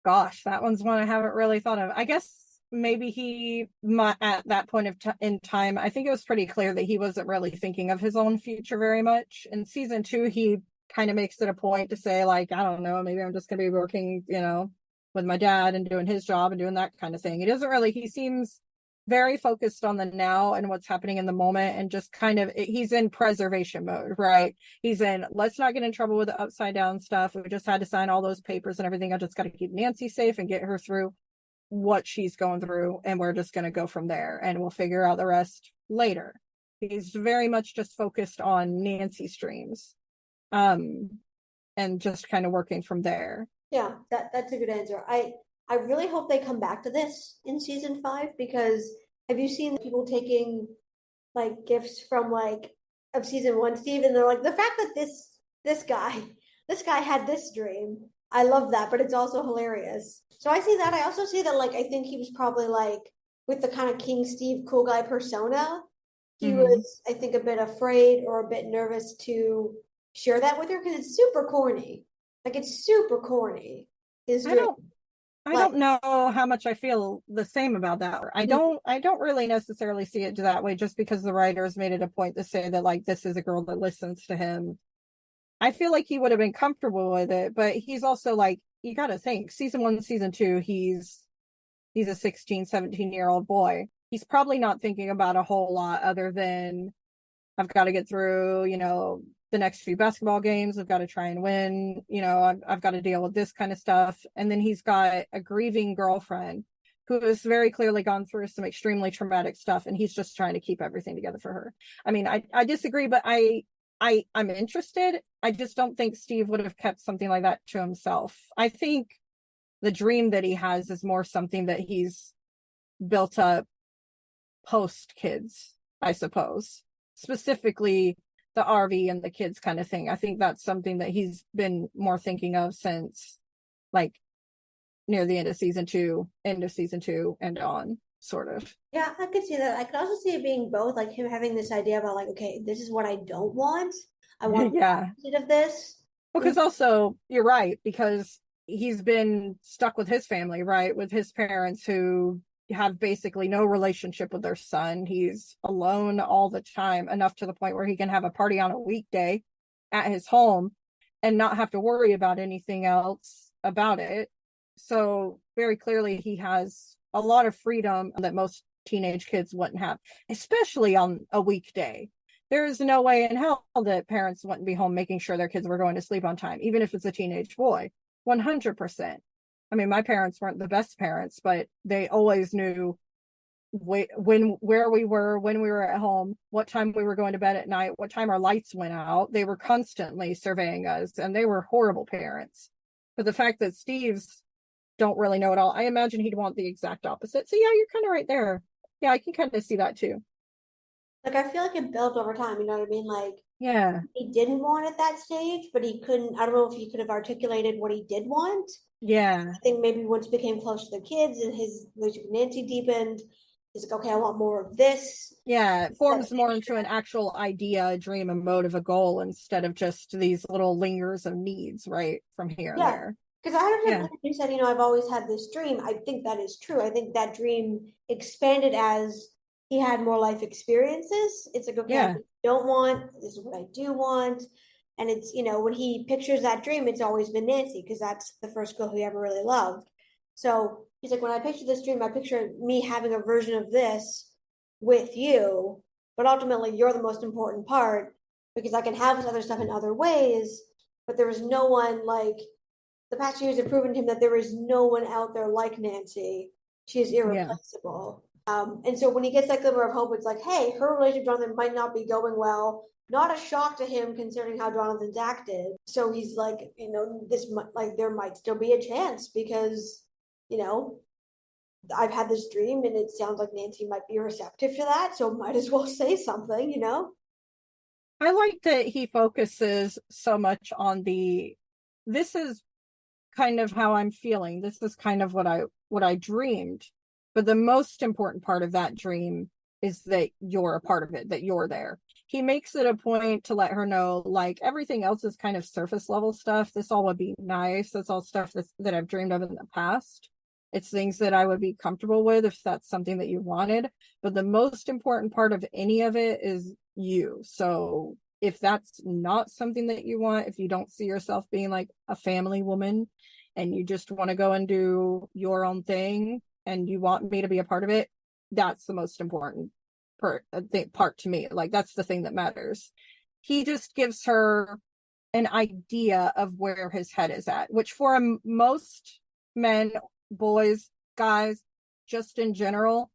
Gosh, that one's one I haven't really thought of. I guess maybe he might, at that point in time, I think it was pretty clear that he wasn't really thinking of his own future very much. In season 2, he kind of makes it a point to say, like, I don't know, maybe I'm just going to be working, with my dad and doing his job and doing that kind of thing. He seems very focused on the now and what's happening in the moment and just kind of, he's in preservation mode, right? He's in, let's not get in trouble with the upside down stuff. We just had to sign all those papers and everything. I just got to keep Nancy safe and get her through what she's going through. And we're just going to go from there and we'll figure out the rest later. He's very much just focused on Nancy's dreams. And just kind of working from there. Yeah, that's a good answer. I really hope they come back to this in season 5 because have you seen people taking like gifts from like of season 1, Steve, and they're like the fact that this guy had this dream. I love that, but it's also hilarious. So I see that. I also see that like I think he was probably like with the kind of King Steve cool guy persona, he was I think a bit afraid or a bit nervous to share that with her because it's super corny. Like it's super corny. I don't know how much I feel the same about that. I don't really necessarily see it that way just because the writers made it a point to say that like this is a girl that listens to him. I feel like he would have been comfortable with it, but he's also like, you got to think season 1, season 2, he's a 16, 17-year-old boy. He's probably not thinking about a whole lot other than I've got to get through, the next few basketball games. I've got to try and win. I've got to deal with this kind of stuff. And then he's got a grieving girlfriend who has very clearly gone through some extremely traumatic stuff. And he's just trying to keep everything together for her. I mean, I disagree, but I'm interested. I just don't think Steve would have kept something like that to himself. I think the dream that he has is more something that he's built up post kids, I suppose. specifically the RV and the kids kind of thing. I think that's something that he's been more thinking of since like near the end of season two and on, sort of. Yeah, I could see that. I could also see it being both, like him having this idea about like, okay, this is what I don't want. I want the Yeah. opposite of this. Because also, you're right, because he's been stuck with his family, right? With his parents who have basically no relationship with their son. He's alone all the time, enough to the point where he can have a party on a weekday at his home and not have to worry about anything else about it. So very clearly he has a lot of freedom that most teenage kids wouldn't have, especially on a weekday. There's no way in hell that parents wouldn't be home making sure their kids were going to sleep on time, even if it's a teenage boy. 100%. I mean, my parents weren't the best parents, but they always knew where we were, when we were at home, what time we were going to bed at night, what time our lights went out. They were constantly surveying us, and they were horrible parents. But the fact that Steve's don't really know it all, I imagine he'd want the exact opposite. So yeah, you're kind of right there. Yeah, I can kind of see that too. Like, I feel like it built over time, you know what I mean? Like, Yeah. he didn't want at that stage, but he couldn't, I don't know if he could have articulated what he did want. Yeah. I think maybe once he became close to the kids and his relationship with Nancy deepened, he's like, okay, I want more of this. Yeah, it forms more into an actual idea, a dream, a motive, a goal, instead of just these little lingers of needs, right, from here and there. Because I heard you said, you know, I've always had this dream. I think that is true. I think that dream expanded as he had more life experiences. It's like, okay, I don't want, this is what I do want. And it's, you know, when he pictures that dream, it's always been Nancy, because that's the first girl he ever really loved. So he's like, when I picture this dream, I picture me having a version of this with you, but ultimately you're the most important part, because I can have this other stuff in other ways, but there was no one like, the past years have proven to him that there is no one out there like Nancy. She is irreplaceable. And so when he gets that glimmer of hope, it's like, hey, her relationship with Jonathan might not be going well. Not a shock to him considering how Jonathan's acted. So he's like, you know, this like there might still be a chance, because, you know, I've had this dream and it sounds like Nancy might be receptive to that. So might as well say something, you know? I like that he focuses so much on this is kind of how I'm feeling. This is kind of what I dreamed. But the most important part of that dream is that you're a part of it, that you're there. He makes it a point to let her know, like, everything else is kind of surface level stuff. This all would be nice. That's all stuff that I've dreamed of in the past. It's things that I would be comfortable with if that's something that you wanted. But the most important part of any of it is you. So if that's not something that you want, if you don't see yourself being like a family woman and you just want to go and do your own thing and you want me to be a part of it, that's the most important part to me. Like, that's the thing that matters. He just gives her an idea of where his head is at, which for most men, boys, guys, just in general,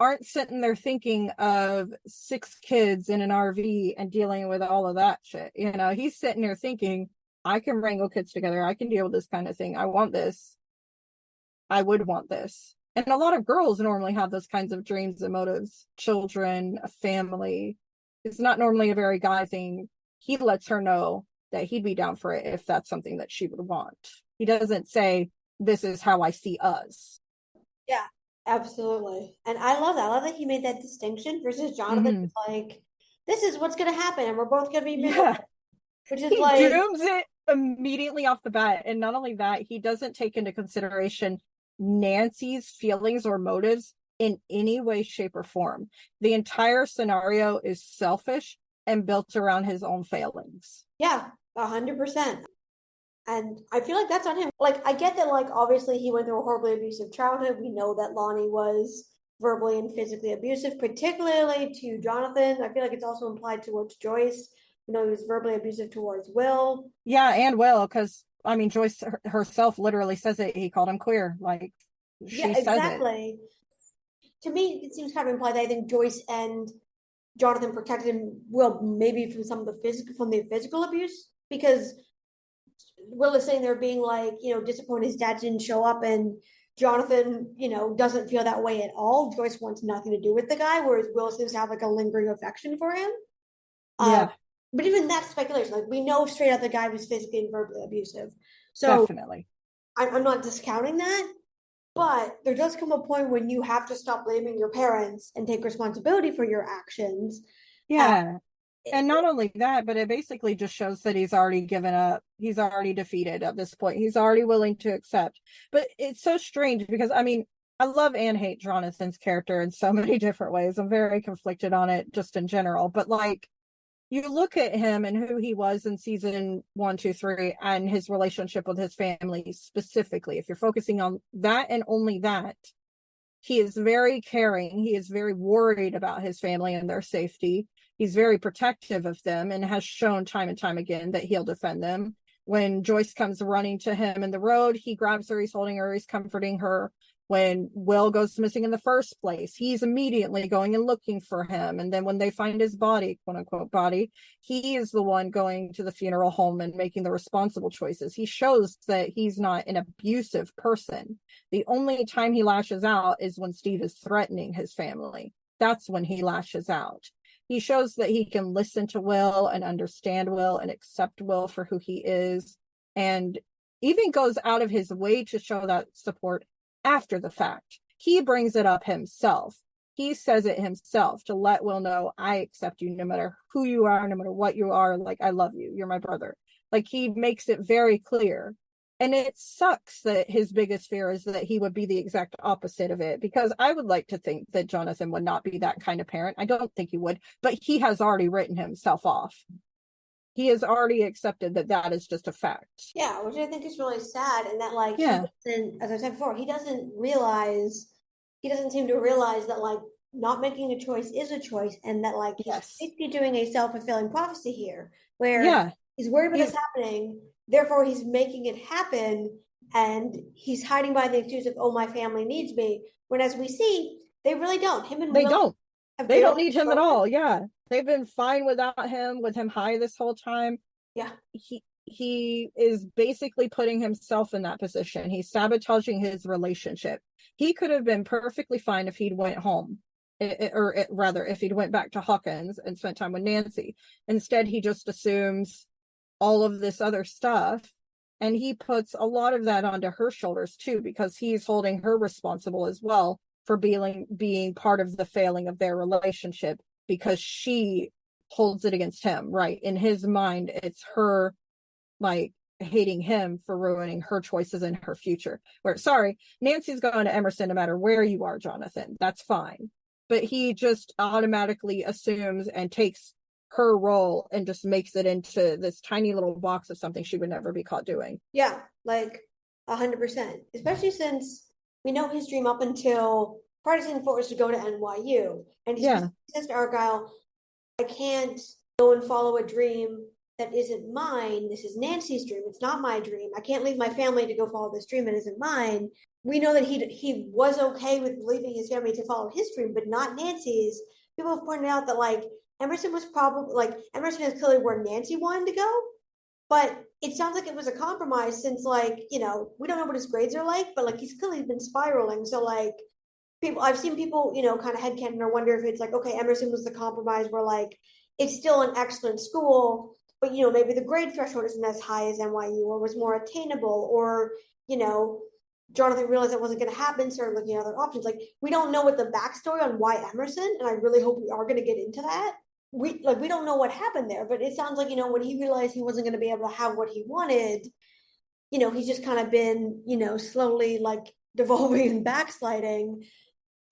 aren't sitting there thinking of 6 kids in an RV and dealing with all of that shit. You know, he's sitting there thinking, I can wrangle kids together. I can deal with this kind of thing. I want this. I would want this. And a lot of girls normally have those kinds of dreams and motives. Children, a family. It's not normally a very guy thing. He lets her know that he'd be down for it if that's something that she would want. He doesn't say, this is how I see us. Yeah, absolutely. And I love that. I love that he made that distinction versus Jonathan. Like, this is what's going to happen, and we're both going to be miserable. Yeah. Which is he like, dooms it immediately off the bat. And not only that, he doesn't take into consideration Nancy's feelings or motives in any way, shape, or form. The entire scenario is selfish and built around his own failings. Yeah, 100%. And I feel like that's on him. Like, I get that, like, obviously he went through a horribly abusive childhood. We know that Lonnie was verbally and physically abusive, particularly to Jonathan. I feel like it's also implied towards Joyce. You know, he was verbally abusive towards Will. Yeah, and Will, because, I mean, Joyce herself literally says it. He called him queer. Like, she says exactly. To me, it seems kind of implied that I think Joyce and Jonathan protected him, Will, maybe from some of the physical abuse, because Will is saying they're being like, you know, disappointed his dad didn't show up, and Jonathan, you know, doesn't feel that way at all. Joyce wants nothing to do with the guy, whereas Will seems to have like a lingering affection for him. Yeah. But even that's speculation. Like, we know straight up the guy was physically and verbally abusive. So Definitely. I'm not discounting that, but there does come a point when you have to stop blaming your parents and take responsibility for your actions. Yeah. And not only that, but it basically just shows that he's already given up. He's already defeated at this point. He's already willing to accept. But it's so strange because, I mean, I love and hate Jonathan's character in so many different ways. I'm very conflicted on it just in general. But like, you look at him and who he was in season 1, 2, 3, and his relationship with his family specifically. If you're focusing on that and only that, he is very caring. He is very worried about his family and their safety. He's very protective of them and has shown time and time again that he'll defend them. When Joyce comes running to him in the road, he grabs her, he's holding her, he's comforting her. When Will goes missing in the first place, he's immediately going and looking for him. And then when they find his body, quote unquote body, he is the one going to the funeral home and making the responsible choices. He shows that he's not an abusive person. The only time he lashes out is when Steve is threatening his family. That's when he lashes out. He shows that he can listen to Will and understand Will and accept Will for who he is, and even goes out of his way to show that support after the fact. He brings it up himself. He says it himself to let Will know, I accept you no matter who you are, no matter what you are. Like, I love you. You're my brother. Like, he makes it very clear. And it sucks that his biggest fear is that he would be the exact opposite of it, because I would like to think that Jonathan would not be that kind of parent. I don't think he would, but he has already written himself off. He has already accepted that that is just a fact. Yeah, which I think is really sad. And that, like, Yeah. as I said before, he doesn't seem to realize that, like, not making a choice is a choice, and that, like, he's basically doing a self-fulfilling prophecy here, where he's worried about this happening, therefore he's making it happen, and he's hiding by the excuse of, oh, my family needs me. When, as we see, they really don't. They don't need him at all. Yeah. They've been fine without him, with him high this whole time. Yeah. He is basically putting himself in that position. He's sabotaging his relationship. He could have been perfectly fine if he'd went home, or rather, if he'd went back to Hawkins and spent time with Nancy. Instead, he just assumes all of this other stuff, and he puts a lot of that onto her shoulders too, because he's holding her responsible as well for being part of the failing of their relationship, because she holds it against him, right? In his mind, it's her, like, hating him for ruining her choices in her future. Sorry, Nancy's going to Emerson no matter where you are, Jonathan. That's fine. But he just automatically assumes and takes her role and just makes it into this tiny little box of something she would never be caught doing. Yeah, like 100%. Especially since we know his dream up until Partisan forced to go to NYU. And he says to Argyle, I can't go and follow a dream that isn't mine. This is Nancy's dream. It's not my dream. I can't leave my family to go follow this dream that isn't mine. We know that he was okay with leaving his family to follow his dream, but not Nancy's. People have pointed out that, like, Emerson was probably, like, Emerson is clearly where Nancy wanted to go, but it sounds like it was a compromise since, like, you know, we don't know what his grades are like, but, like, he's clearly been spiraling. So, like, I've seen people, you know, kind of headcanon or wonder if it's like, okay, Emerson was the compromise where, like, it's still an excellent school, but, you know, maybe the grade threshold isn't as high as NYU, or was more attainable, or, you know, Jonathan realized that wasn't going to happen, started looking at other options. Like, we don't know what the backstory on why Emerson, and I really hope we are going to get into that. We don't know what happened there, but it sounds like, you know, when he realized he wasn't going to be able to have what he wanted, you know, he's just kind of been, you know, slowly, like, devolving and backsliding,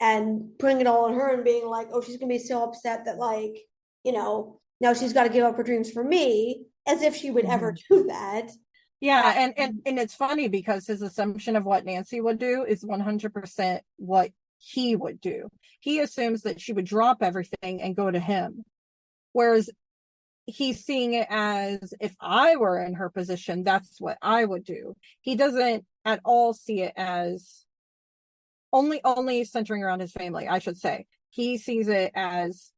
and putting it all on her and being like, oh, she's gonna be so upset that, like, you know, now she's got to give up her dreams for me, as if she would ever do that. Yeah, and it's funny because his assumption of what Nancy would do is 100% what he would do. He assumes that she would drop everything and go to him, whereas he's seeing it as, if I were in her position, that's what I would do. He doesn't at all see it as only centering around his family, I should say. He sees it as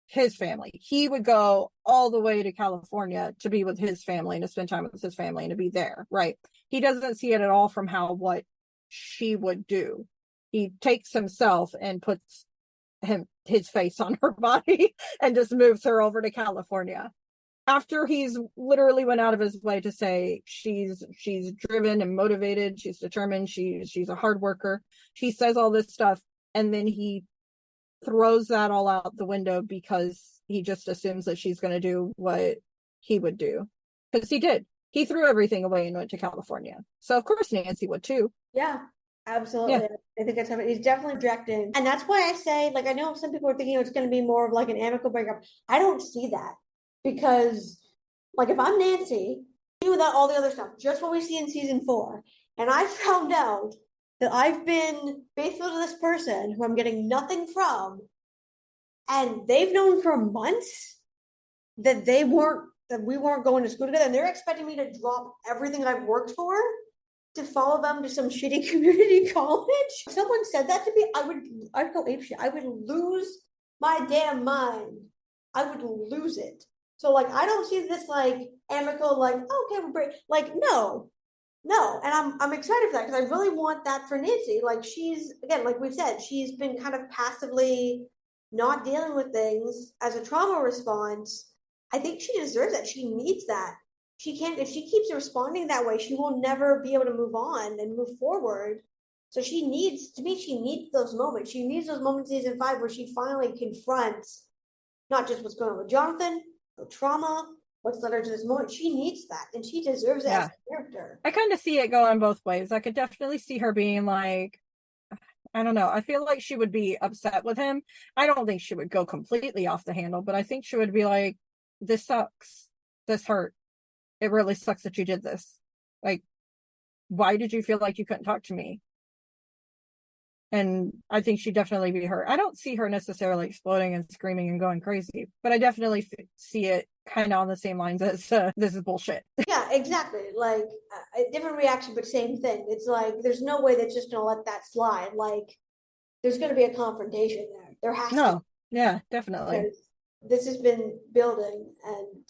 his family. He would go all the way to California to be with his family and to spend time with his family and to be there, right? He doesn't see it at all from what she would do. He takes himself and puts his face on her body and just moves her over to California. After he's literally went out of his way to say she's driven and motivated, she's determined, she's a hard worker. He says all this stuff, and then he throws that all out the window because he just assumes that she's going to do what he would do. Because he did. He threw everything away and went to California. So of course Nancy would too. Yeah, absolutely. Yeah. I think that's he's definitely projecting. And that's why I say, like, I know some people are thinking it's going to be more of like an amicable breakup. I don't see that. Because, like, if I'm Nancy, without all the other stuff, just what we see in season 4, and I found out that I've been faithful to this person who I'm getting nothing from, and they've known for months that we weren't going to school together, and they're expecting me to drop everything I've worked for to follow them to some shitty community college. If someone said that to me, I'd go apeshit. I would lose my damn mind. I would lose it. So, like, I don't see this, like, amicable, like, oh, okay, we're break. Like, no. And I'm excited for that because I really want that for Nancy. Like, she's, again, like we've said, she's been kind of passively not dealing with things as a trauma response. I think she deserves that. She needs that. She can't, if she keeps responding that way, she will never be able to move on and move forward. So she needs those moments. She needs those moments in season 5 where she finally confronts not just what's going on with Jonathan, the trauma, what's led her to this moment. She needs that, and she deserves it as a character. I kind of see it going both ways. I could definitely see her being like, I don't know. I feel like she would be upset with him. I don't think she would go completely off the handle, but I think she would be like, this sucks. This hurt. It really sucks that you did this. Like, why did you feel like you couldn't talk to me? And I think she'd definitely be hurt. I don't see her necessarily exploding and screaming and going crazy, but I definitely see it kind of on the same lines as this is bullshit. Yeah, exactly. Like, a different reaction, but same thing. It's like, there's no way that's just going to let that slide. Like, there's going to be a confrontation there. There has to. Yeah, definitely. Because this has been building, and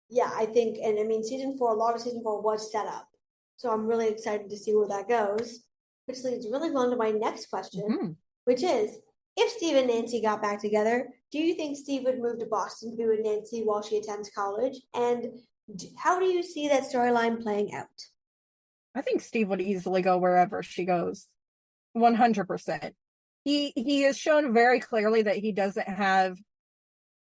yeah, I think, and I mean, a lot of season 4 was set up. So I'm really excited to see where that goes. Which leads really well to my next question, which is, if Steve and Nancy got back together, do you think Steve would move to Boston to be with Nancy while she attends college? And how do you see that storyline playing out? I think Steve would easily go wherever she goes. 100%. He has shown very clearly that he doesn't have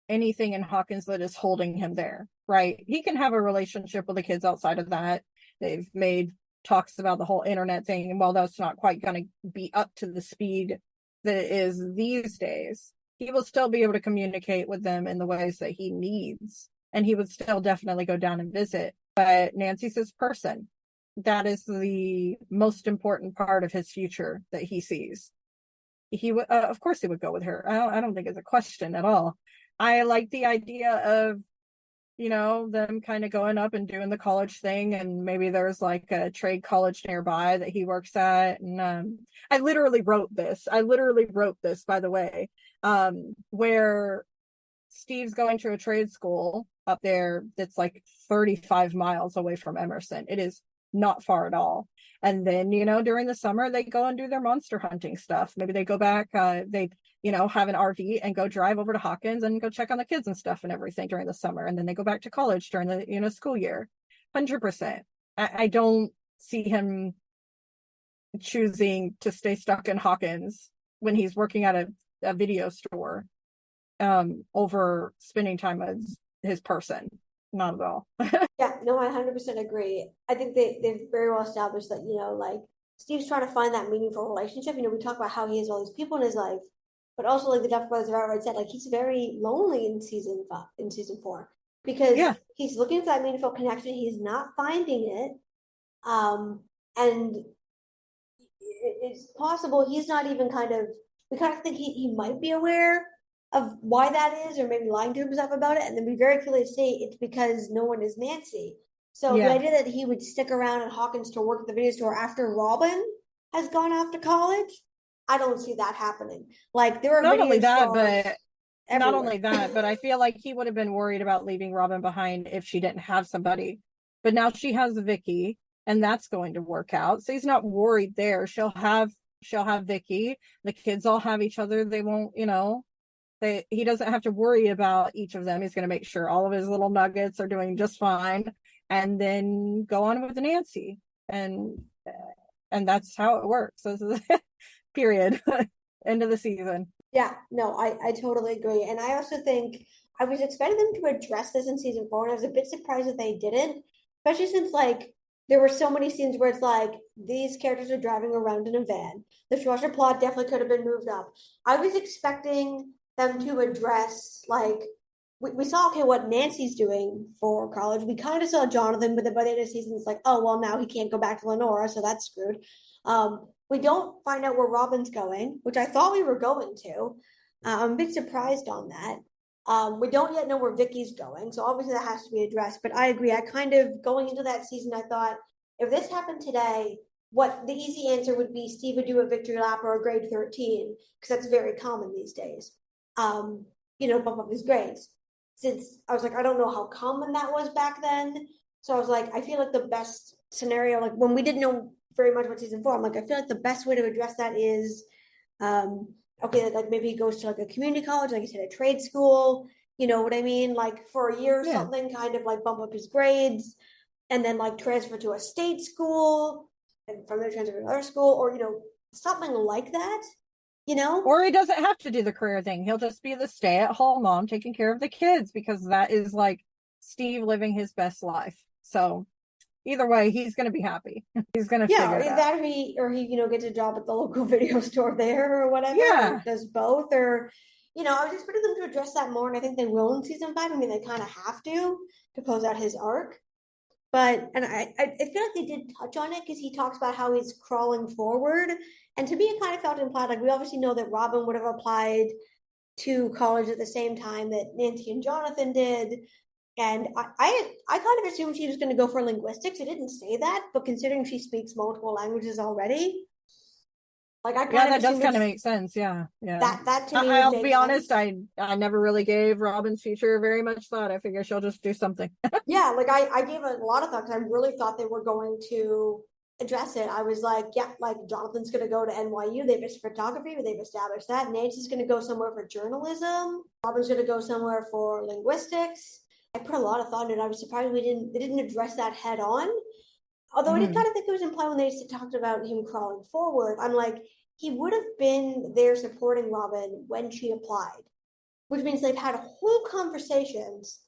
anything in Hawkins that is holding him there, right? He can have a relationship with the kids outside of that. They've made talks about the whole internet thing, and while that's not quite going to be up to the speed that it is these days, he will still be able to communicate with them in the ways that he needs, and he would still definitely go down and visit. But Nancy's his person. That is the most important part of his future that he sees. He would, of course, he would go with her. I don't think it's a question at all. I like the idea of, you know, them kind of going up and doing the college thing, and maybe there's like a trade college nearby that he works at. And I literally wrote this, by the way, where Steve's going to a trade school up there that's like 35 miles away from Emerson. It is not far at all. And then, you know, during the summer, they go and do their monster hunting stuff. Maybe they go back, they have an RV and go drive over to Hawkins and go check on the kids and stuff and everything during the summer. And then they go back to college during the, school year. 100%. I don't see him choosing to stay stuck in Hawkins when he's working at a video store over spending time as his person. Not at all. Yeah, no, I 100% agree. I think they've very well established that, like, Steve's trying to find that meaningful relationship. We talk about how he has all these people in his life, but also, like the Duff brothers have outright said, like, he's very lonely in season 4 because he's looking for that meaningful connection. He's not finding it. And it's possible he's not even we kind of think he might be aware of why that is, or maybe lying to himself about it, and then we very clearly say it's because no one is Nancy. So the idea that he would stick around at Hawkins to work at the video store after Robin has gone off to college, I don't see that happening. Like, there are not only that, but I feel like he would have been worried about leaving Robin behind if she didn't have somebody. But now she has Vicky, and that's going to work out. So he's not worried there. She'll have she'll have Vicky. The kids all have each other. They won't, he doesn't have to worry about each of them. He's going to make sure all of his little nuggets are doing just fine, and then go on with Nancy. And that's how it works. So this is period. End of the season. Yeah, no, I totally agree. And I also think I was expecting them to address this in season 4, and I was a bit surprised that they didn't, especially since there were so many scenes where it's these characters are driving around in a van. The Schwarzer plot definitely could have been moved up. I was expecting them to address we saw what Nancy's doing for college. We kind of saw Jonathan, but then by the end of the season, it's oh well, now he can't go back to Lenora, so that's screwed. We don't find out where Robin's going, which I thought we were going to. I'm a bit surprised on that. We don't yet know where Vicky's going, so obviously that has to be addressed. But I agree. I kind of, going into that season, I thought, if this happened today, what the easy answer would be, Steve would do a victory lap or a grade 13, because that's very common these days. Bump up his grades. Since I was I don't know how common that was back then. So I was I feel the best scenario, when we didn't know very much about season 4, I'm I feel the best way to address that is, maybe he goes to a community college, like you said, a trade school, you know what I mean? For a year or something, kind of bump up his grades, and then transfer to a state school, and from there transfer to another school, or, something like that. Or he doesn't have to do the career thing. He'll just be the stay-at-home mom taking care of the kids, because that is Steve living his best life. So either way, he's going to be happy. He's going to figure it out. That or he gets a job at the local video store there or whatever. Yeah. Or does both, or I was expecting them to address that more, and I think they will in season 5. I mean, they kind of have to close out his arc. But, and I feel they did touch on it, because he talks about how he's crawling forward. And to me, it kind of felt implied, we obviously know that Robin would have applied to college at the same time that Nancy and Jonathan did. And I kind of assumed she was going to go for linguistics. It didn't say that, but considering she speaks multiple languages already, that does kind of make sense. Yeah. That to me, I'll be honest, I never really gave Robin's future very much thought. I figure she'll just do something. Yeah, I gave it a lot of thought, because I really thought they were going to address it. I was Jonathan's going to go to NYU. They've photography, they've established that. Nancy's going to go somewhere for journalism. Robin's going to go somewhere for linguistics. I put a lot of thought into it. I was surprised they didn't address that head on. Although I did kind of think it was implied when they talked about him crawling forward. I'm he would have been there supporting Robin when she applied, which means they've had whole conversations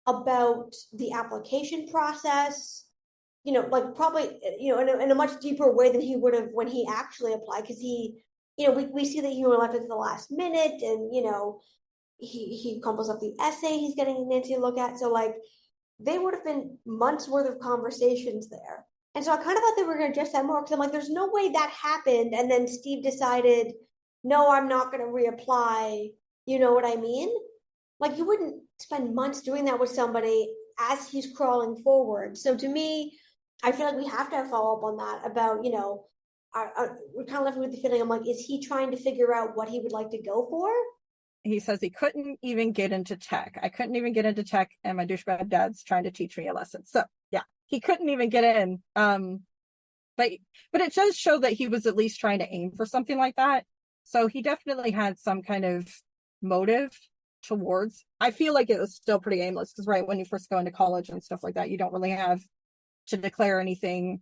about the application process, probably, in a much deeper way than he would have when he actually applied, because he, we see that he left it to the last minute, and, he crumbles up the essay he's getting Nancy to look at. So, they would have been months worth of conversations there. And so I kind of thought they were going to address that more, because I'm there's no way that happened, and then Steve decided, no, I'm not going to reapply. You know what I mean? You wouldn't spend months doing that with somebody as he's crawling forward. So to me, I feel we have to have follow-up on that about, we're kind of left with the feeling, I'm is he trying to figure out what he would like to go for? He says he couldn't even get into tech. I couldn't even get into tech, and my douchebag dad's trying to teach me a lesson. So yeah, he couldn't even get in. But it does show that he was at least trying to aim for something like that. So he definitely had some kind of motive towards. I feel it was still pretty aimless, because right when you first go into college and stuff like that, you don't really have to declare anything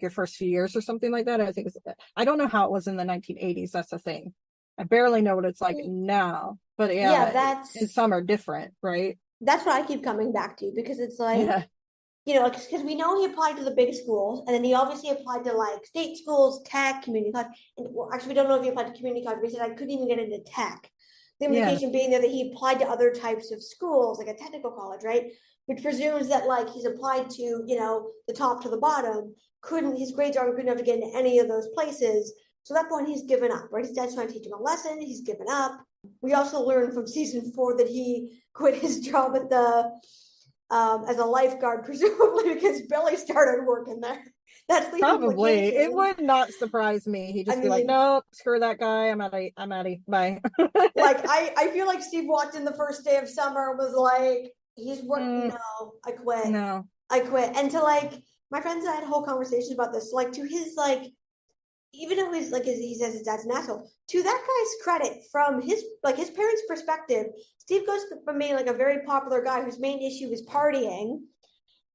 your first few years or something like that. I don't know how it was in the 1980s. That's the thing. I barely know what it's like now, but some are different, right? That's what I keep coming back to, because it's because we know he applied to the big schools, and then he obviously applied to state schools, tech, community college. And actually, we don't know if he applied to community college, but he said I couldn't even get into tech. The implication being there that he applied to other types of schools, like a technical college, right? Which presumes that he's applied to, the top to the bottom. His grades aren't good enough to get into any of those places. So at that point, he's given up, right? His dad's trying to teach him a lesson. He's given up. We also learned from season 4 that he quit his job at the as a lifeguard, presumably because Billy started working there. That's the probably. It would not surprise me. He'd just be no, screw that guy. I'm out of bye. I feel Steve walked in the first day of summer, was he's working. No, I quit. No, I quit. And to my friends and I had whole conversations about this. To his even though he's like he says his dad's an asshole, to that guy's credit, from his parents' perspective, Steve goes from being like a very popular guy whose main issue is partying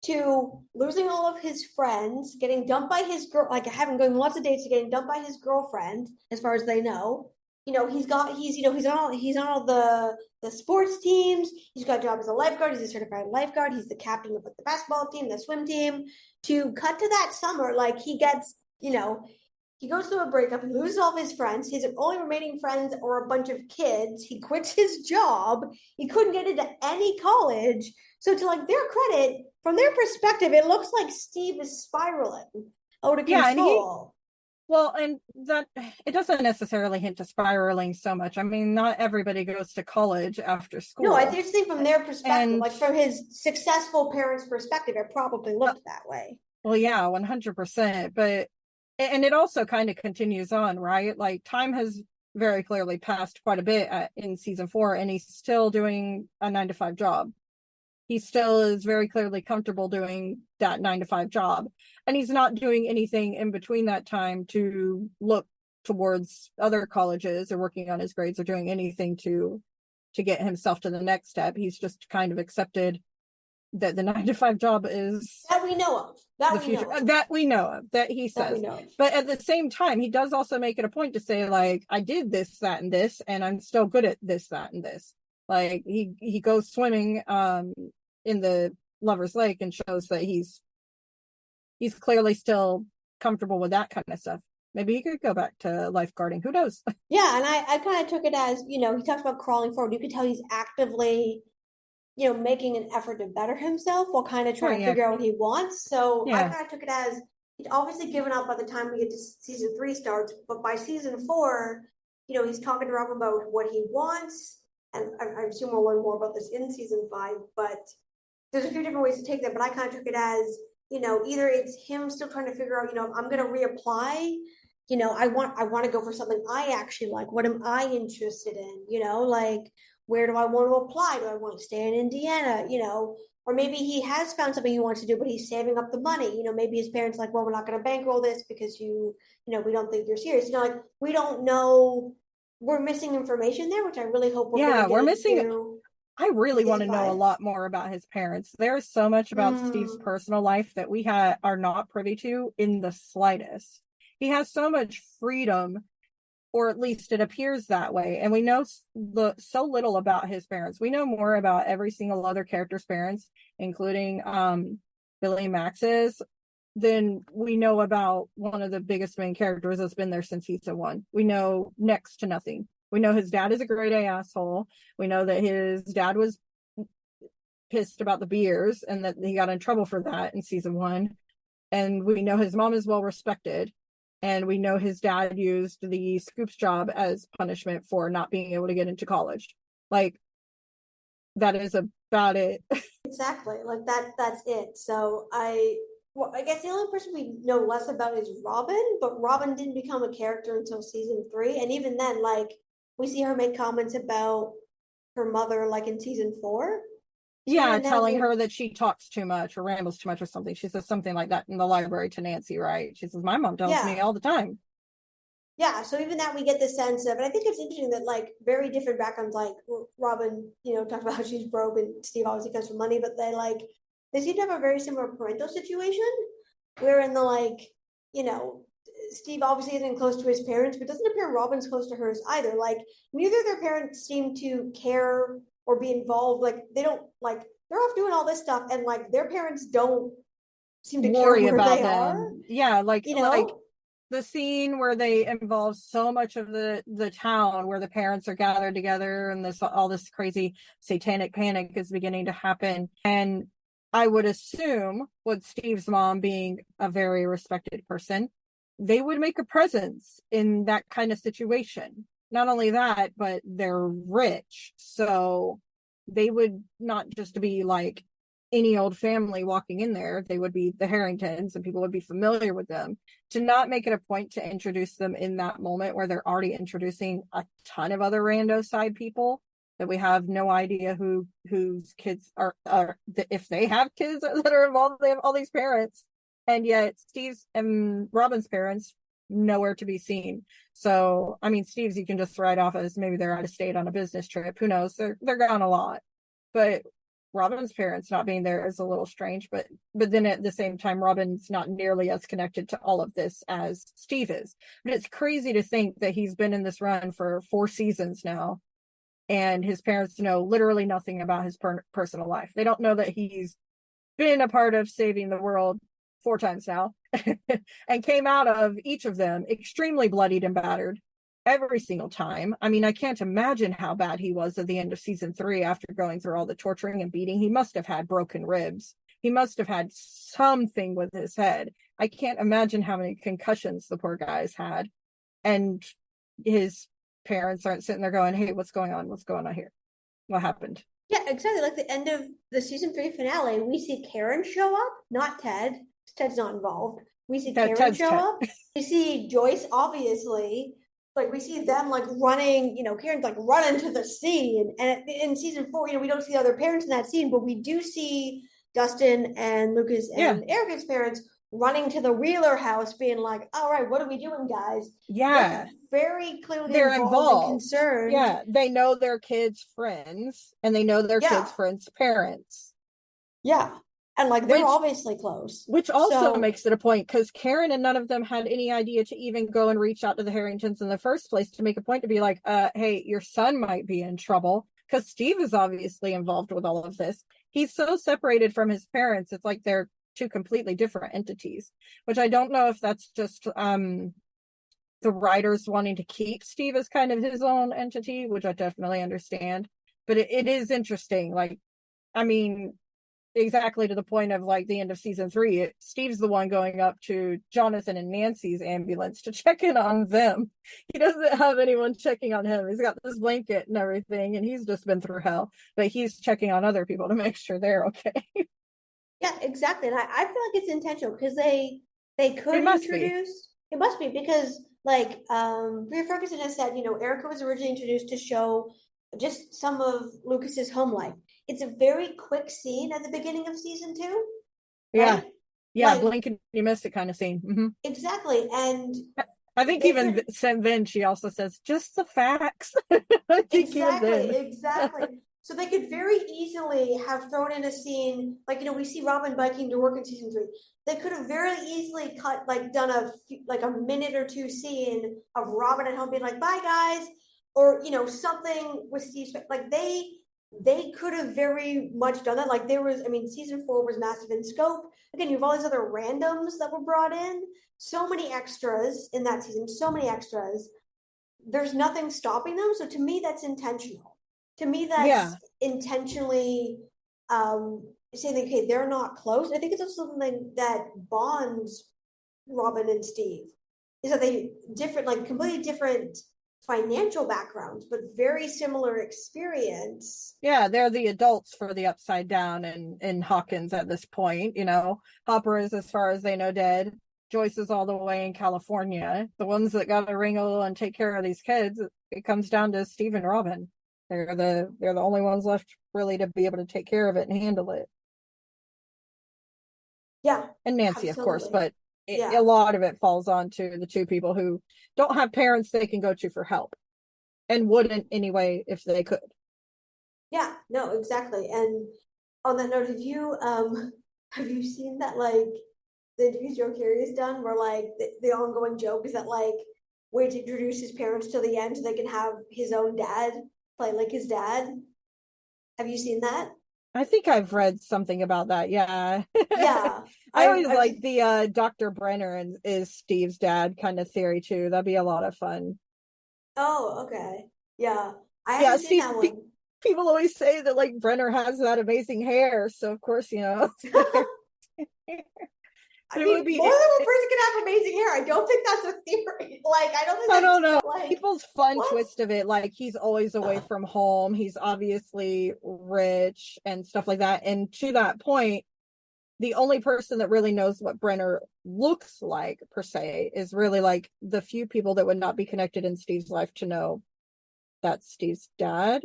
to losing all of his friends, getting dumped by his girl, like having going lots of dates, to getting dumped by his girlfriend, as far as they know. He's on all the sports teams. He's got a job as a lifeguard. He's a certified lifeguard. He's the captain of the basketball team, the swim team. To cut to that summer, like he gets, he goes through a breakup. He loses all of his friends. His only remaining friends are a bunch of kids. He quits his job. He couldn't get into any college. So to like their credit, from their perspective, it looks like Steve is spiraling out of control. And that it doesn't necessarily hint to spiraling so much. I mean, not everybody goes to college after school. No, I just think from their perspective, like from his successful parents' perspective, it probably looked that way. Well, yeah, 100%. But and it also kind of continues on, right? Like time has very clearly passed quite a bit in season 4, and he's still doing a 9-to-5 job. He still is very clearly comfortable doing that 9-to-5 job. And he's not doing anything in between that time to look towards other colleges or working on his grades or doing anything to get himself to the next step. He's just kind of accepted that the 9-to-5 job is that we know of. That we know of, that he says. But at the same time, he does also make it a point to say, like, I did this, that, and this, and I'm still good at this, that, and this. Like he goes swimming in the Lover's Lake and shows that he's clearly still comfortable with that kind of stuff. Maybe he could go back to lifeguarding. Who knows? Yeah, and I kind of took it as, he talks about crawling forward. You could tell he's actively, making an effort to better himself while kind of trying to figure out what he wants. So I kind of took it as he's obviously given up by the time we get to season 3 starts, but by season 4, he's talking to Rob about what he wants. And I assume we'll learn more about this in season 5, but there's a few different ways to take that. But I kind of took it as, either it's him still trying to figure out, I'm going to reapply. I want to go for something I actually like. What am I interested in? Like, where do I want to apply? Do I want to stay in Indiana? Or maybe he has found something he wants to do, but he's saving up the money. Maybe his parents are like, well, we're not going to bankroll this because we don't think you're serious. Like, we don't know. We're missing information there, which I really hope we're missing. I really want to know a lot more about his parents. There's so much about Steve's personal life that we are not privy to in the slightest. He has so much freedom, or at least it appears that way. And we know so little about his parents. We know more about every single other character's parents, including Billy and Max's, than we know about one of the biggest main characters that's been there since season 1. We know next to nothing. We know his dad is a grade A asshole. We know that his dad was pissed about the beers and that he got in trouble for that in season 1. And we know his mom is well respected. And we know his dad used the Scoops job as punishment for not being able to get into college. Like, that is about it. Exactly. Like that's it. So I guess the only person we know less about is Robin, but Robin didn't become a character until season 3. And even then, like, we see her make comments about her mother, like in season 4. Yeah, telling her that she talks too much or rambles too much or something. She says something like that in the library to Nancy, right? She says, my mom tells me all the time. Yeah, so even that we get the sense of, and I think it's interesting that, like, very different backgrounds, like Robin, talked about how she's broke and Steve obviously comes from money, but they seem to have a very similar parental situation, wherein Steve obviously isn't close to his parents, but doesn't appear Robin's close to hers either. Like, neither of their parents seem to care or be involved. Like, they don't, like, they're off doing all this stuff, and like their parents don't seem to worry care where about they them. are. Yeah, like the scene where they involve so much of the town, where the parents are gathered together and all this crazy satanic panic is beginning to happen. And I would assume, with Steve's mom being a very respected person, they would make a presence in that kind of situation. Not only that, but they're rich. So they would not just be like any old family walking in there. They would be the Harringtons, and people would be familiar with them. To not make it a point to introduce them in that moment where they're already introducing a ton of other rando side people that we have no idea whose kids are if they have kids that are involved. They have all these parents, and yet Steve's and Robin's parents nowhere to be seen. So, I mean, Steve's you can just write off as maybe they're out of state on a business trip. Who knows? They're gone a lot. But Robin's parents not being there is a little strange. But then at the same time, Robin's not nearly as connected to all of this as Steve is. But it's crazy to think that he's been in this run for 4 seasons now, and his parents know literally nothing about his personal life. They don't know that he's been a part of saving the world 4 times now and came out of each of them extremely bloodied and battered every single time. I mean, I can't imagine how bad he was at the end of season 3 after going through all the torturing and beating. He must have had broken ribs. He must have had something with his head. I can't imagine how many concussions the poor guy's had. And his parents aren't sitting there going, hey, what's going on? What's going on here? What happened? Yeah, exactly. Like the end of the season 3 finale, we see Karen show up, not Ted. Ted's not involved. We see Karen Ted's show Ted. up. We see Joyce, obviously. Like we see them like running, Karen's like running to the sea. And in season 4, we don't see other parents in that scene, but we do see Dustin and Lucas and Erica's parents running to the Wheeler house being like, all right, what are we doing, guys? Yeah. They're very clearly They're involved and concerned. Yeah, they know their kids' friends, and they know their kids' friends' parents. Yeah. And like they're obviously close. Which also makes it a point, because Karen and none of them had any idea to even go and reach out to the Harringtons in the first place to make a point to be like, hey, your son might be in trouble, because Steve is obviously involved with all of this. He's so separated from his parents, it's like they're 2 completely different entities, which I don't know if that's just the writers wanting to keep Steve as kind of his own entity, which I definitely understand. But it is interesting. Like, I mean, exactly to the point of like the end of season 3, Steve's the one going up to Jonathan and Nancy's ambulance to check in on them. He doesn't have anyone checking on him. He's got this blanket and everything, and he's just been through hell, but he's checking on other people to make sure they're okay. Yeah, exactly. And I feel like it's intentional because they could introduce it must be because like Bria Ferguson has said, Erica was originally introduced to show just some of Lucas's home life. It's a very quick scene at the beginning of season 2. Yeah. Right? Yeah, like, blink and you miss it kind of scene. Mm-hmm. Exactly. And I think even then she also says just the facts. Exactly. So they could very easily have thrown in a scene, like, we see Robin biking to work in season 3. They could have very easily done a minute or 2 scene of Robin at home being like, bye guys, or, something with Steve's, like they could have very much done that. Like season 4 was massive in scope. Again, you have all these other randoms that were brought in. So many extras in that season, so many extras. There's nothing stopping them. So to me, that's intentional. To me, that's intentionally saying, okay, they're not close. I think it's also something that bonds Robin and Steve, is that they completely different financial backgrounds, but very similar experience. Yeah, they're the adults for the Upside Down and Hawkins at this point. Hopper is, as far as they know, dead. Joyce is all the way in California. The ones that got to wrangle and take care of these kids, it comes down to Steve and Robin. They're the only ones left really to be able to take care of it and handle it. Yeah. And Nancy, absolutely. Of course, but a lot of it falls on to the 2 people who don't have parents they can go to for help and wouldn't anyway if they could. Yeah, no, exactly. And on that note, have you seen that the interviews Joe Carey has done where the ongoing joke is that wait to introduce his parents till the end so they can have his own dad play like his dad? Have you seen that? I think I've read something about that. Yeah. Yeah. I always like the Dr. Brenner is Steve's dad kind of theory too. That'd be a lot of fun. Oh, okay. Yeah. I haven't seen that one. People always say that Brenner has that amazing hair, so of course, I mean, more than one person can have amazing hair. I don't think that's a theory. I don't know. People's fun twist of it, he's always away from home. He's obviously rich and stuff like that. And to that point, the only person that really knows what Brenner looks like, per se, is really the few people that would not be connected in Steve's life to know that's Steve's dad.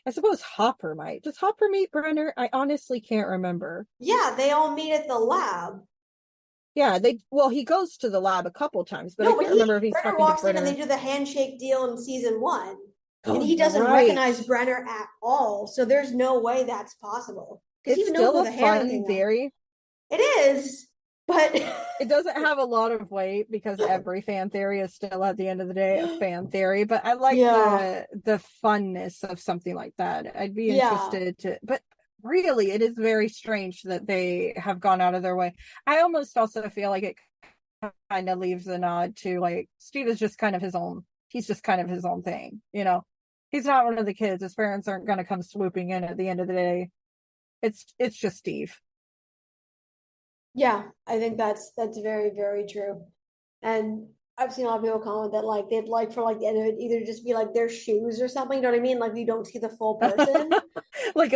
I suppose Hopper might. Does Hopper meet Brenner? I honestly can't remember. Yeah, they all meet at the lab. Yeah, he goes to the lab a couple times, but I No, but can't remember if he's Brenner talking to walks in and Brenner. they do the handshake deal in season 1. Oh, And he you're doesn't right. recognize Brenner at all. So there's no way that's possible. Because he It's even knows still about a the hair fun thing. theory. It is, but It doesn't have a lot of weight because every fan theory is still at the end of the day a fan theory. But I like Yeah. the funness of something like that. I'd be Yeah. interested to, but really, it is very strange that they have gone out of their way. I almost also feel like it kind of leaves a nod to like Steve is just kind of his own. He's just kind of his own thing, you know. He's not one of the kids. His parents aren't going to come swooping in at the end of the day. It's just Steve. Yeah, I think that's very, very true. And I've seen a lot of people comment that like they'd like for like the end of it either just be like their shoes or something, you know what I mean? Like you don't see the full person. like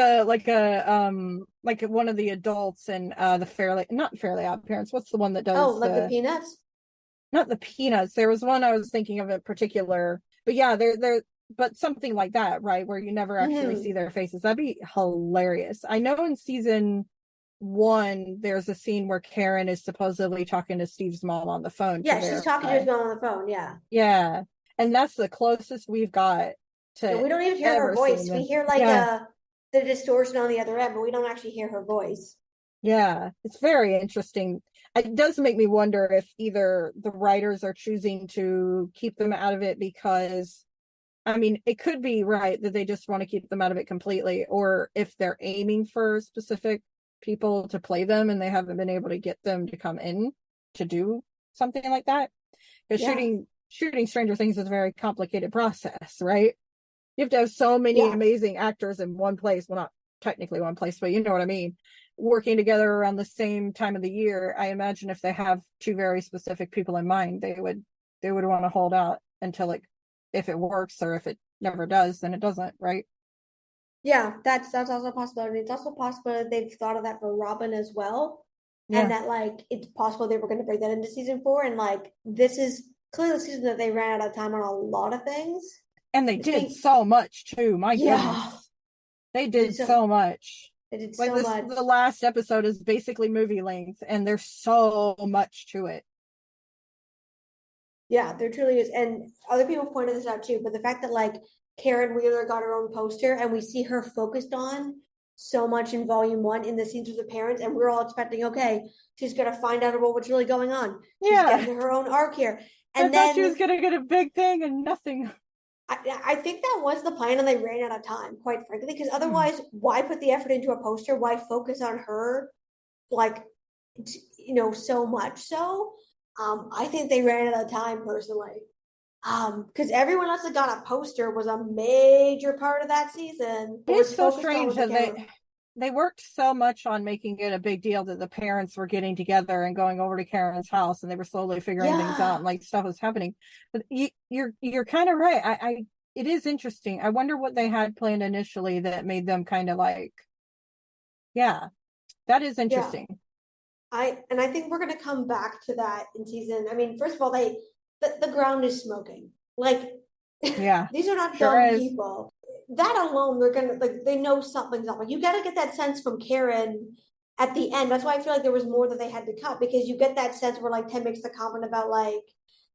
one of the adults in the not Fairly Odd Parents. What's the one that Oh, does like the Peanuts? not the Peanuts? There was one I was thinking of in particular, but yeah, they're but something like that, right? Where you never actually see their faces. That'd be hilarious. I know in season 1 there's a scene where Karen is supposedly talking to Steve's mom on the phone. Yeah, she's talking to his mom on the phone. Yeah, and that's the closest we've got to. Yeah, we don't even hear her voice. We hear like the distortion on the other end, but we don't actually hear her voice. Yeah, it's very interesting. It does make me wonder if either the writers are choosing to keep them out of it because, I mean, it could be right that they just want to keep them out of it completely, or if they're aiming for specific people to play them and they haven't been able to get them to come in to do something like that. Because shooting Stranger Things is a very complicated process, right? You have to have so many amazing actors in one place. Well, not technically one place, but you know what I mean. Working together around the same time of the year. I imagine if they have 2 very specific people in mind, they would want to hold out until if it works, or if it never does, then it doesn't, right? Yeah, that's also a possibility. It's also possible that they've thought of that for Robin as well. Yeah. And that like it's possible they were going to bring that into season 4, and like this is clearly the season that they ran out of time on a lot of things. And they did so much too. My goodness. They did so much. They did so much. The last episode is basically movie length, and there's so much to it. Yeah, there truly is. And other people pointed this out too, but the fact that like Karen Wheeler got her own poster and we see her focused on so much in volume 1 in the scenes with the parents, and we're all expecting, okay, she's gonna find out about what's really going on. She's getting her own arc here. And I thought she was gonna get a big thing and nothing. I think that was the plan, and they ran out of time, quite frankly, because otherwise, why put the effort into a poster? Why focus on her, like, so much so? I think they ran out of time, personally. Because everyone else that got a poster was a major part of that season. It's so strange that they worked so much on making it a big deal that the parents were getting together and going over to Karen's house, and they were slowly figuring things out, and like stuff was happening. But you're kind of right. It is interesting. I wonder what they had planned initially that made them kind of like, that is interesting. I think we're gonna come back to that in season. I mean, first of all, the ground is smoking. Like, these are not dumb people. That alone, they're gonna they know something's up. Like, you got to get that sense from Karen at the end. That's why I feel like there was more that they had to cut, because you get that sense where like Tim makes the comment about like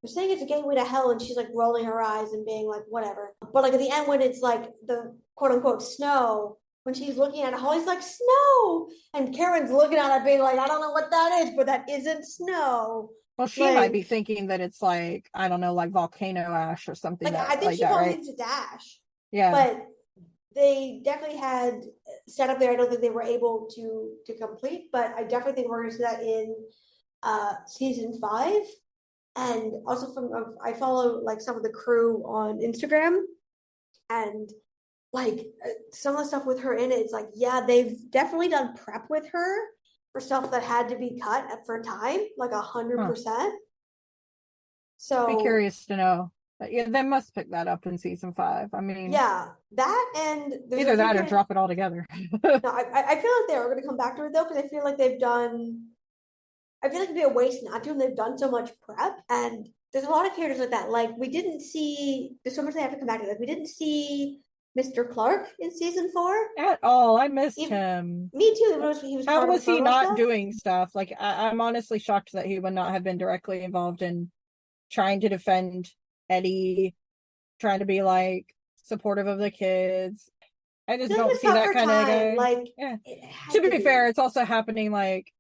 they're saying it's a gateway to hell, and she's like rolling her eyes and being like whatever. But like at the end when it's like the quote unquote snow, when she's looking at it, Holly's like snow, and Karen's looking at it being like I don't know what that is, but that isn't snow. Well, she might be thinking that it's like, I don't know, like volcano ash or something. I think she probably thinks it's ash. Yeah. But they definitely had set up there. I don't think they were able to complete, but I definitely think we're going to see that in season 5. And also I follow like some of the crew on Instagram, and like some of the stuff with her in it, it's like, they've definitely done prep with her for stuff that had to be cut for time, like 100%. So be curious to know. They must pick that up in season 5. I mean, that and either that or drop it all together. No, I feel like they are going to come back to it though, because I feel like they've done. I feel like it'd be a waste not to, and they've done so much prep, and there's a lot of characters like that. Like we didn't see. There's so much they have to come back to. Like we didn't see Mr. Clark in season 4 at all. I missed him. Me too. He was How part was of the he Furbo not stuff. doing stuff? Like, I'm honestly shocked that he would not have been directly involved in trying to defend Eddie, trying to be like supportive of the kids. I just don't see that kind of guy. Like, yeah. it had To be fair, it's also happening like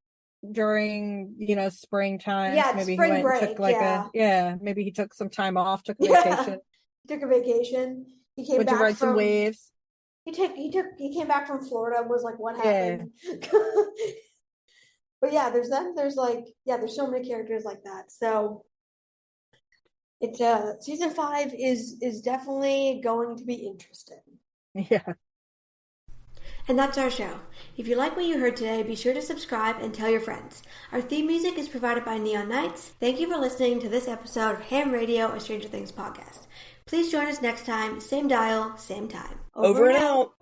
during springtime. Yeah, maybe spring he went and break, took like maybe he took some time off, took a vacation, took a vacation. He came went to back ride some from waves. he came back from Florida and was like, what happened? But yeah, there's them. There's so many characters like that. So it's season 5 is definitely going to be interesting. Yeah. And that's our show. If you like what you heard today, be sure to subscribe and tell your friends. Our theme music is provided by Neon Knights. Thank you for listening to this episode of Ham Radio, a Stranger Things podcast. Please join us next time, same dial, same time. Over and out.